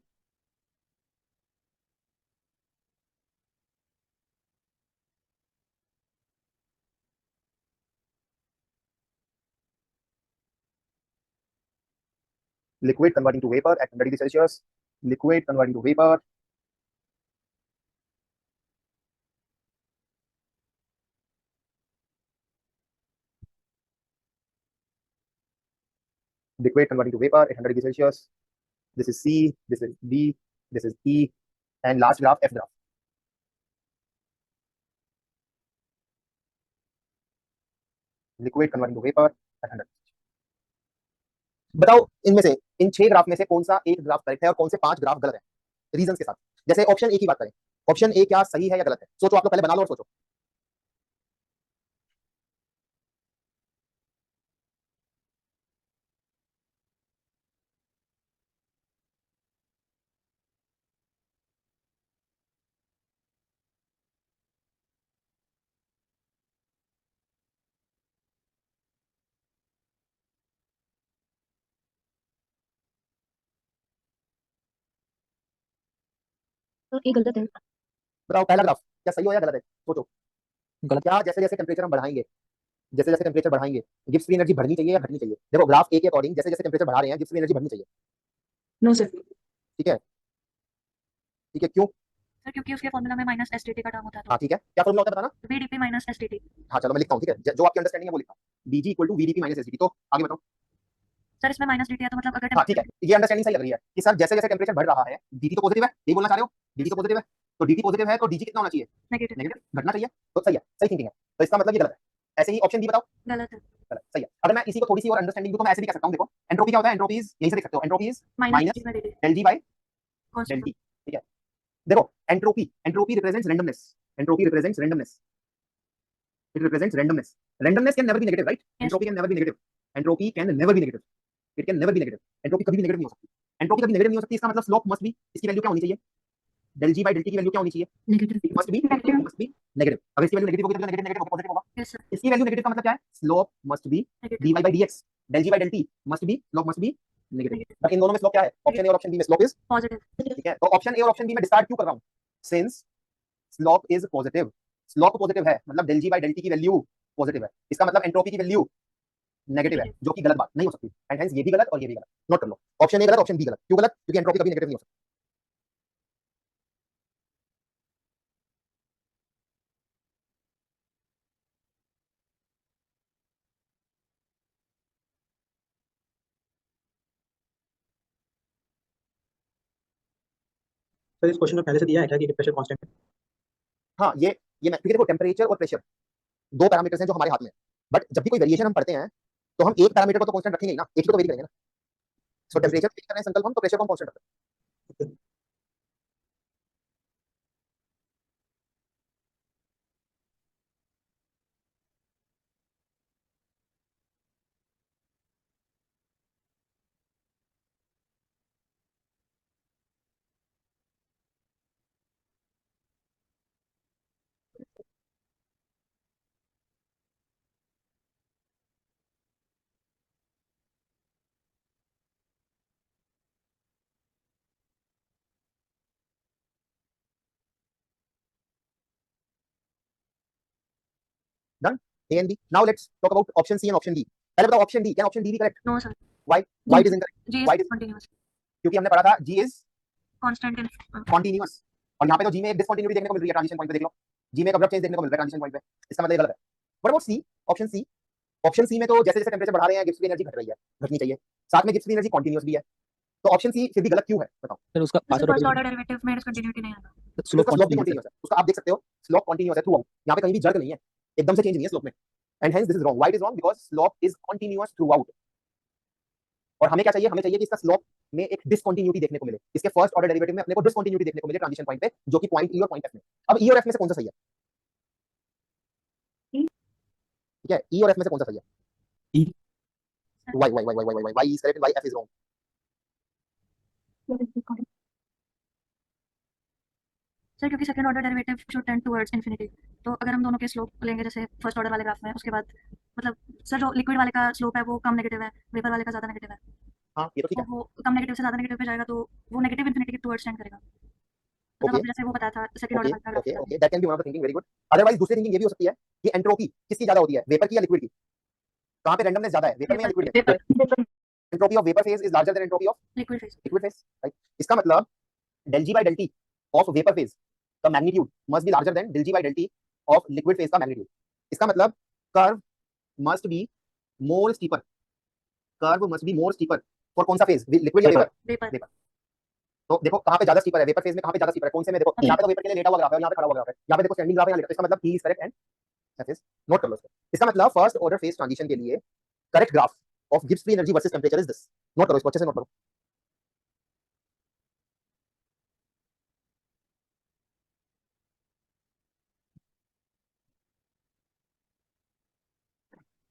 liquid converting to vapor at 100 degrees Celsius, liquid converting to vapor, liquid converting to vapor at 100 degrees Celsius. This is C, this is D, this is E, and last graph F graph. Liquid converting to vapor at 100. बताओ इनमें से, इन 6 graph में से कौन सा एक graph correct है और कौन से 5 ग्राफ गलत है, रीजंस के साथ। जैसे ऑप्शन ए की बात करें, ऑप्शन ए क्या सही है या गलत है? सोचो, आप लोग पहले बना लो और सोचो। तो ये गलत है। बताओ पहला ग्राफ क्या सही हो या गलत है, सोचो। गलत। क्या जैसे जैसे टेम्परेचर हम बढ़ाएंगे, जैसे जैसे टेम्परेचर बढ़ाएंगे गिब्स फ्री एनर्जी बढ़नी चाहिए या घटनी चाहिए? देखो ग्राफ ए के अकॉर्डिंग जैसे जैसे टेम्परेचर बढ़ा रहे हैं गिब्स फ्री एनर्जी बढ़नी चाहिए। No sir. ठीक है, ठीक है, क्यों? सर क्योंकि उसके फॉर्मूला में माइनस एसटीटी का टर्म होता है हाँ ठीक है, क्या फॉर्मूला होता है बताना? BDP minus STT. हाँ चलो मैं लिखता हूँ, ठीक है, जो आपकी अंडरस्टैंडिंग है वो लिखता हूँ। BG equal to VDP minus SDT. तो आगे बताओ। सर इसमें माइनस डीटी है तो मतलब अगर हाँ ठीक है, ये अंडरस्टैंडिंग सही लग रही है कि सर जैसे जैसे टेम्परेचर बढ़ रहा है डीटी तो पॉजिटिव है, यही बोलना चाह रहे हो? डीटी तो पॉजिटिव है, तो डीटी पॉजिटिव है तो डीजी कितना होना चाहिए? नेगेटिव नेगेटिव, घटना चाहिए। तो सही है, सही थिंकिंग है। तो इसका मतलब ये गलत है। ऐसे ही ऑप्शन डी बताओ। गलत है। गलत, सही है। अगर मैं इसी को थोड़ी सी और अंडरस्टैंडिंग दूं तो मैं ऐसे भी कह सकता हूँ, देखो एंट्रोपी क्या होता है? एंट्रोपी यहीं से देख सकते हो, entropy minus minus del G by del constant T. ठीक है, देखो entropy, entropy represents randomness, entropy represents randomness, it represents randomness. Randomness can never be negative, right? Entropy can never be negative, entropy can never be negative, it can never be negative. Entropy कभी भी negative नहीं हो सकती, entropy कभी negative नहीं हो सकती। इसका मतलब स्लोप मस्ट बी, इसकी वैल्यू क्या होनी चाहिए? Del G by del T की वैल्यू क्या होनी चाहिए? Negative. It must be negative. अगर इसकी वैल्यू नेगेटिव होगी तो नेगेटिव नेगेटिव पॉजिटिव होगा। यस सर इसकी वैल्यू नेगेटिव का मतलब क्या है? Slope must be negative dy by dx, del g by del t must be, slope must be negative. But in दोनों में स्लोप क्या है? ऑप्शन ए और ऑप्शन बी में स्लोप इज पॉजिटिव। ठीक है, तो ऑप्शन ए और ऑप्शन बी में डिस्कार्ड क्यों कर रहा हूं? Since slope is positive, slope positive है मतलब del g by del t की वैल्यू पॉजिटिव है, इसका मतलब एंट्रोपी की वैल्यू नेगेटिव है, जो कि गलत बात नहीं हो सकती। एंड हेंस ये भी गलत और ये भी गलत। नोट कर लो, ऑप्शन ए गलत, ऑप्शन बी गलत। क्यों गलत? क्योंकि एंट्रोपी कभी नेगेटिव नहीं हो सकती। सर इस क्वेश्चन में पहले से दिया है क्या कि प्रेशर कांस्टेंट है? हाँ ये मैं, क्योंकि देखो टेम्परेचर और प्रेशर दो पैरामीटर्स हैं जो हमारे हाथ में है, बट जब भी कोई वेरिएशन हम पढ़ते हैं तो हम एक पैरामीटर को तो कांस्टेंट रखेंगे ही ना, एक ही तो वेरी करेंगे ना। सो टेम्परेचर चेंज कर रहे हैं संकल्प हम, तो प्रेशर को हम कांस्टेंट रखते हैं। Done? A and B. Now let's talk about option C and option D. पहले बताओ ऑप्शन डी, क्या ऑप्शन डी भी correct? No sir Why? Why it is incorrect? जी Why is it is? Continuous क्योंकि हमने पढ़ा था G is constant in continuous, और यहाँ पे तो G में एक डिसकंटिन्यूटी देखने को मिल रही है ट्रांजिशन पॉइंट पे, देख लो G में एक अब्रप्ट चेंज देखने को मिल रहा है ट्रांजिशन पॉइंट पे, इसका मतलब ये गलत है। What about C, option C? Option C में तो जैसे जैसे टेम्परेचर बढ़ा रहे हैं गिब्स फ्री एनर्जी घट रही है, घटनी चाहिए, साथ में गिब्स फ्री एनर्जी कंटीन्यूअस भी है, तो ऑप्शन सी फिर भी गलत क्यों है बताओ? सर उसका फर्स्ट फास्ट ऑर्डर डेरिवेटिव में डिसकंटिन्यूटी नहीं आएगा। स्लोप उसका स्लोप भी कंटीन्यूअस है। कंटीन्यूअस है, उसका आप देख सकते हो स्लोप कंटीन्यूअस है थ्रू आउट, यहाँ पे कहीं भी जर्क नहीं है, एकदम से चेंज नहीं है स्लोप में, and hence this is wrong. Why it is wrong? Because slope is continuous through out, और हमें क्या चाहिए? हमें चाहिए कि इसका स्लोप में एक डिसकंटिन्यूटी देखने को मिले, इसके फर्स्ट ऑर्डर डेरिवेटिव में अपने को डिसकंटिन्यूटी देखने को मिले ट्रांजिशन पॉइंट पे, जो कि पॉइंट ई और पॉइंट एफ में। अब ई और एफ में से कौन सा सही है? ठीक है, ई और एफ में से कौन सा सही है? E. Y Y Y Y Y Y Y is correct, Y F is wrong. Sir क्योंकि second order derivative should tend towards infinity, तो अगर हम दोनों के स्लोप लेंगे जैसे फर्स्ट ऑर्डर वाले ग्राफ में, उसके बाद मतलब सर जो लिक्विड वाले का स्लोप है वो कम नेगेटिव है, वेपर वाले का ज्यादा नेगेटिव है, हाँ ये तो ठीक तो है, वो कम नेगेटिव से ज्यादा नेगेटिव पे जाएगा, तो वो नेगेटिव इंफिनिटी की टुवर्ड्स टेंड करेगा। मतलब ओके आपने जैसे वो बताया था सेकंड ऑर्डर ओके वाला okay graph. Okay, that can be one of the thinking, very good. Otherwise दूसरी थिंकिंग ये भी हो सकती है कि एंट्रोपी किसकी ज्यादा होती है, वेपर की या लिक्विड की? कहां पे रैंडमनेस ज्यादा है, वेपर में या लिक्विड में? Vapour entropy of vapour phase is larger than entropy of liquid phase. Liquid phase, right? इसका मतलब del g by del t of vapour phase का magnitude must be larger than del g by del t of liquid phase का magnitude. इसका मतलब curve must be more steeper, curve must be more steeper for कौन सा phase, liquid या vapour? Vapour vapour. तो देखो कहां पे ज्यादा स्टीपर है, वेपर फेज में कहां पे ज्यादा स्टीपर है, कौन से में? देखो यहाँ पे तो वेपर के लिए लेटा हुआ ग्राफ है, यहाँ पे खड़ा हुआ ग्राफ है, यहाँ पे देखो स्टैंडिंग ग्राफ है, यहाँ लेटा, इसका मतलब he is correct and that is, note कर लो इसको। इसका मतलब फर्स्ट ऑर्डर फेज ट्रांजिशन के लिए correct graph of Gibbs free energy versus temperature is this. Note करो इसको, अच्छे से नोट करो।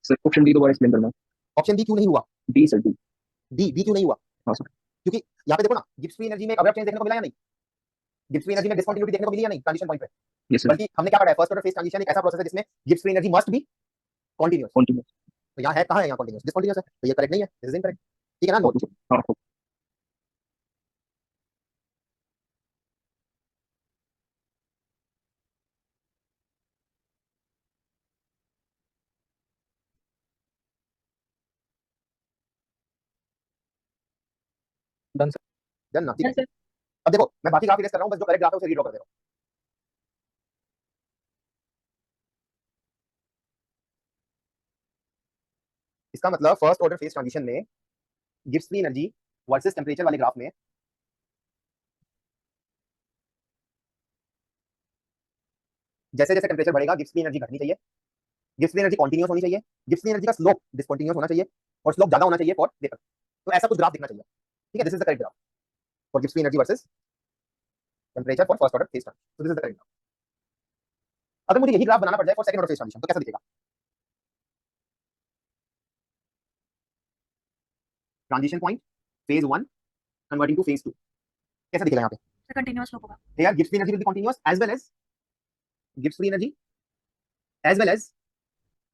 सर ऑप्शन डी दोबारा एक्सप्लेन करना। ऑप्शन डी क्यों नहीं हुआ? D sir D. डी क्यों नहीं हुआ? हाँ सर। क्योंकि यहाँ पे देखो ना गिब्स फ्री एनर्जी में अब्रप्ट चेंज देखने को मिला या नहीं, गिब्स फ्री एनर्जी में डिसकंटिन्यूटी देखने को मिली या नहीं ट्रांजिशन पॉइंट पे? Yes sir. बल्कि हमने क्या पढ़ा है, फर्स्ट ऑर्डर फेज ट्रांजिशन एक ऐसा प्रोसेस है जिसमें Gibbs free energy must be continuous, continuous. तो यहाँ है, कहाँ है यहाँ कंटीन्यूअस? डिसकंटीन्यूअस है, तो ये करेक्ट नहीं है, दिस इज इनकरेक्ट। ठीक है ना, नोट। हाँ डन सर। डन ना, ठीक है। सर अब देखो मैं बाकी ग्राफ इरेज कर रहा हूँ, बस जो करेक्ट ग्राफ है उसे रीड्रॉ कर दे रहा हूँ। इसका मतलब फर्स्ट ऑर्डर फेज ट्रांजिशन में Gibbs free energy versus temperature वाले ग्राफ में जैसे जैसे टेम्परेचर बढ़ेगा गिब्स फ्री एनर्जी घटनी चाहिए, गिब्स फ्री एनर्जी कॉन्टिन्यूस होनी चाहिए, गिब्स फ्री एनर्जी का स्लोप डिसकंटिन्यूस होना चाहिए और स्लोप ज्यादा होना चाहिए फॉर वेपर। तो ऐसा कुछ ग्राफ दिखना चाहिए, ठीक है। This is the correct graph for Gibbs free energy versus temperature for first order phase transition. तो this is the correct graph. अगर मुझे यही ग्राफ बनाना पड़ जाए for second order phase transition तो कैसा दिखेगा? Transition point phase 1 converting to phase 2 कैसा दिखेगा यहाँ पे? सर कंटिन्यूअस स्लोप होगा। Here Gibbs free energy will be continuous as well as Gibbs free energy as well as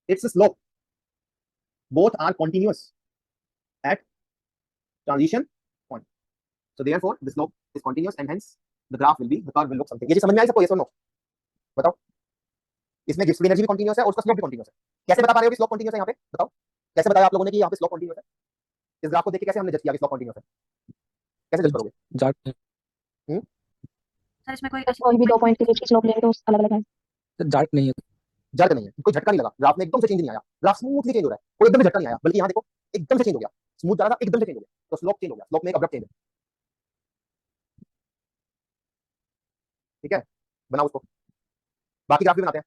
its slope. Both are continuous at transition point. So therefore the slope is continuous and hence the graph will be, the curve will look something. ये चीज समझ में आई सबको? yes or no? बताओ। इसमें Gibbs free energy भी continuous है और उसका स्लोप भी कंटीन्यूअस है। कैसे बता पा रहे हो कि स्लोप कंटीन्यूअस है यहाँ पे? बताओ कैसे बताया आप लोगों ने कि यहाँ पे स्लोप कंटीन्यूअस है? इस ग्राफ को देख के कैसे हमने जज किया कि स्लोप कंटीन्यूअस है? कैसे जज करोगे? जाट सर इसमें कोई कोई भी 2 पॉइंट के बीच की स्लोप लेंगे तो अलग अलग है। जाट नहीं है। जर्क नहीं है, कोई झटका नहीं लगा ग्राफ में, एकदम से चेंज नहीं आया, ग्राफ स्मूथली चेंज हो रहा है, कोई एकदम से झटका नहीं आया, बल्कि यहाँ देखो एकदम से चेंज हो गया, स्मूथ जा रहा था एकदम से चेंज हो गया, तो स्लोप चेंज हो गया, स्लोप में एक अब्रप्ट चेंज है, ठीक है। बनाओ उसको, बाकी ग्राफ भी बनाते हैं।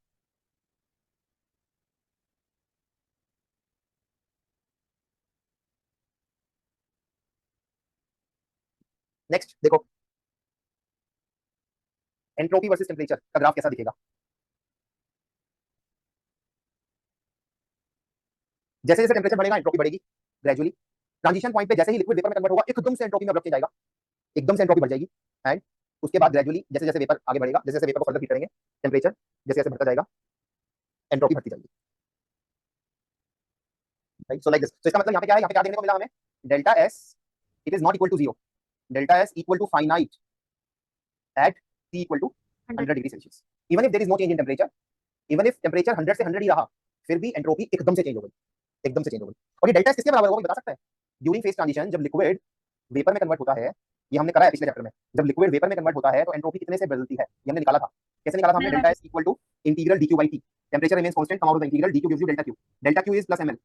नेक्स्ट देखो एंट्रोपी वर्सेस टेम्परेचर का ग्राफ कैसा दिखेगा? जैसे जैसे टेम्परेचर बढ़ेगा एंट्रोपी बढ़ेगी ग्रेजुअली। ट्रांजिशन पॉइंट पे जैसे ही लिक्विड वेपर में कन्वर्ट होगा एकदम से एंट्रोपी में अब्रप्ट चेंज आएगा, एकदम से एंट्रोपी बढ़ जाएगी एंड उसके बाद ग्रेजुअली जैसे जैसे वेपर आगे बढ़ेगा, जैसे जैसे वेपर को फर्दर हीट करेंगे, टेम्परेचर जैसे जैसे बढ़ता जाएगा एंट्रोपी बढ़ती जाएगी, राइट। So like this. तो इसका मतलब यहाँ पे क्या है? यहाँ पे क्या देखने को मिला हमें? Delta S it is not equal to 0, delta S equal to finite at T equal to 100 degree Celsius. Even if there is no change in temperature, even if temperature 100 से 100 ही रहा, फिर भी एंट्रोपी एकदम से चेंज हो गई, एकदम से चेंज हो गई। और ये डेल्टा एस किसके बराबर होगा बता सकता है? ड्यूरिंग फेज ट्रांजिशन जब लिक्विड वेपर में कन्वर्ट होता है, ये हमने करा है पिछले चैप्टर में, जब लिक्विड वेपर में कन्वर्ट होता है तो एंट्रोपी कितने से बदलती है ये हमने निकाला था। कैसे निकाला था हमने? Delta S equal to integral dq by t, temperature remains constant, come out of the integral, dq gives you delta q, delta q is plus ml।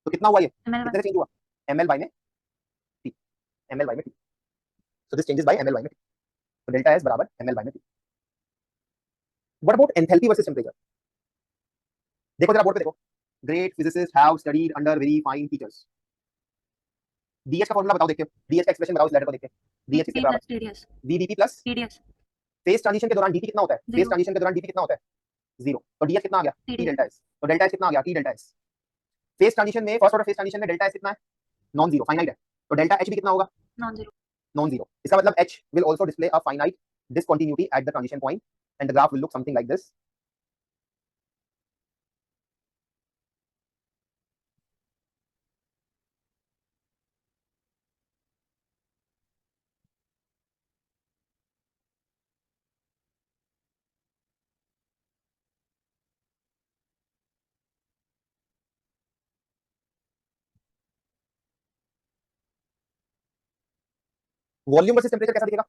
तो कितना हुआ ये? कितने से चेंज हुआ? ml by में t, ml by में t। So this changes by ml by में t। तो डेल्टा एस बराबर ml by में t। What about enthalpy versus temperature? देखो जरा बोर्ड पे देखो, great physicist have studied under very fine teachers. DH का फॉर्मूला बताओ, देखते हो डीएच का एक्सप्रेशन बताओ, इस लेटर को देखते हैं। डीएच किसके बराबर? TDS VDP plus TDS phase transition के दौरान डीपी कितना होता है? फेज ट्रांजिशन के दौरान डीपी कितना होता है? 0। तो डीएच कितना आ गया? T delta S. तो डेल्टा एस कितना आ गया? T delta S. Phase transition में, फर्स्ट ऑर्डर फेज ट्रांजिशन में डेल्टा एस कितना है? नॉन जीरो, फाइनाइट है। तो डेल्टा एच भी कितना होगा? Non zero. Non zero. इसका मतलब H will also display a finite discontinuity at the transition point and the graph will look something like this. Volume versus temperature कैसा दिखेगा?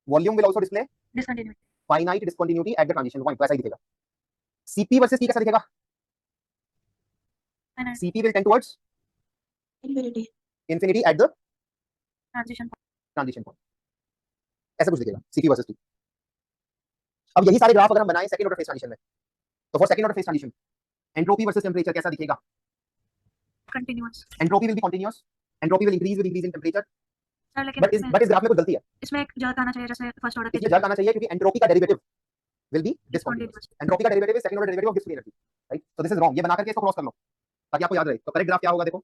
Volume will also display discontinuity finite discontinuity eight the transition point, वैसा ही दिखेगा। CP versus T कैसा दिखेगा? Finite CP will tend towards infinity infinity at the transition transition point, ऐसा कुछ दिखेगा CP versus T. अब यही सारे ग्राफ अगर हम बनाएं सेकंड ऑर्डर फेज ट्रांजिशन में, तो for second order phase transition entropy versus temperature कैसा दिखेगा? Continuous. Entropy will be continuous, entropy will increase with increase in temperature, sir लेकिन बट इस ग्राफ में कुछ गलती है। इसमें एक जर्क आना चाहिए जैसे फर्स्ट ऑर्डर इसमें जर्क आना चाहिए क्योंकि एंट्रोपी का derivative will be discontinuous. Entropy का derivative is second order derivative of Gibbs free energy, right. तो दिस इज रॉन्ग, ये बना करके इसको क्रॉस कर लो ताकि आपको याद रहे। तो करेक्ट ग्राफ क्या होगा? देखो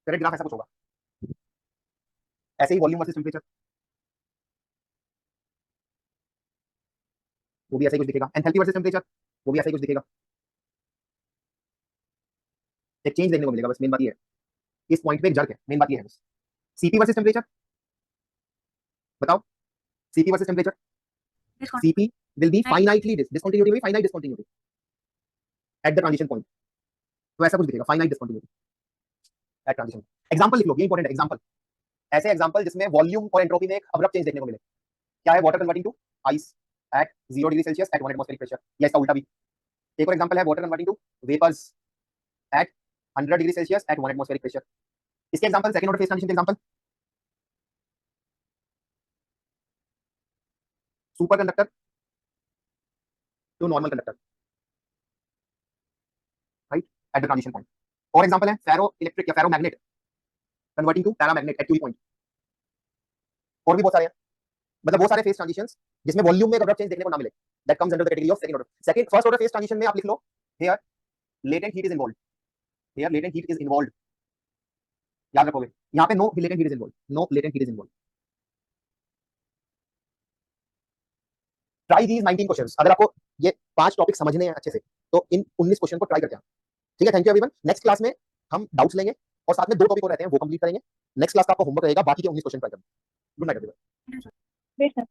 करेक्ट ग्राफ ऐसा कुछ होगा, ऐसे ही वॉल्यूम वर्सेस टेम्परेचर, वो भी ऐसे ही कुछ दिखेगा। एंथैल्पी वर्सेस टेम्परेचर, वो भी ऐसे ही कुछ दिखेगा। एक चेंज देखने को मिलेगा, बस मेन बात ये है, इस पॉइंट पे एक जर्क है, मेन बात ये है बस। सीपी वर्सेस टेम्परेचर बताओ, CP versus temperature, CP will be finitely discontinuity, will be finite discontinuity at the transition point. तो ऐसा कुछ दिखेगा, finite discontinuity at transition. Example लिख लो, ये इंपॉर्टेंट है। एग्जांपल, ऐसे एग्जांपल जिसमें वॉल्यूम और एंट्रोपी में एक अब्रप्ट चेंज देखने को मिले। क्या है? Water converting to ice at 0 degree Celsius at 1 atmospheric pressure, या इसका उल्टा भी। एक और एग्जांपल है water converting to vapours at 100 degree Celsius at 1 atmospheric pressure. इसके example, second order phase transition के example, super conductor to normal conductor, right, at the transition point. और एग्जांपल है फेरो इलेक्ट्रिक या ferro magnet converting to paramagnet at Curie point. और भी बहुत सारे हैं, मतलब बहुत सारे फेज ट्रांजिशंस जिसमें वॉल्यूम में एक अब्रप्ट चेंज देखने को ना मिले, that comes under the category of second order. Second first order phase transition में आप लिख लो, here latent heat is involved, here latent heat is involved, याद रखोगे। यहाँ पे no latent heat is involved, no latent heat is involved. Try these 19 questions. अगर आपको ये 5 टॉपिक समझने हैं अच्छे से तो इन 19 क्वेश्चन को ट्राई करते हैं, ठीक है। Thank you everyone. Next class में हम डाउट्स लेंगे और साथ में 2 टॉपिक और रहते हैं, वो कंप्लीट करेंगे। नेक्स्ट क्लास का आपका होमवर्क रहेगा, बाकी के 19 क्वेश्चन ट्राई करना। Good night everyone. Great, sir.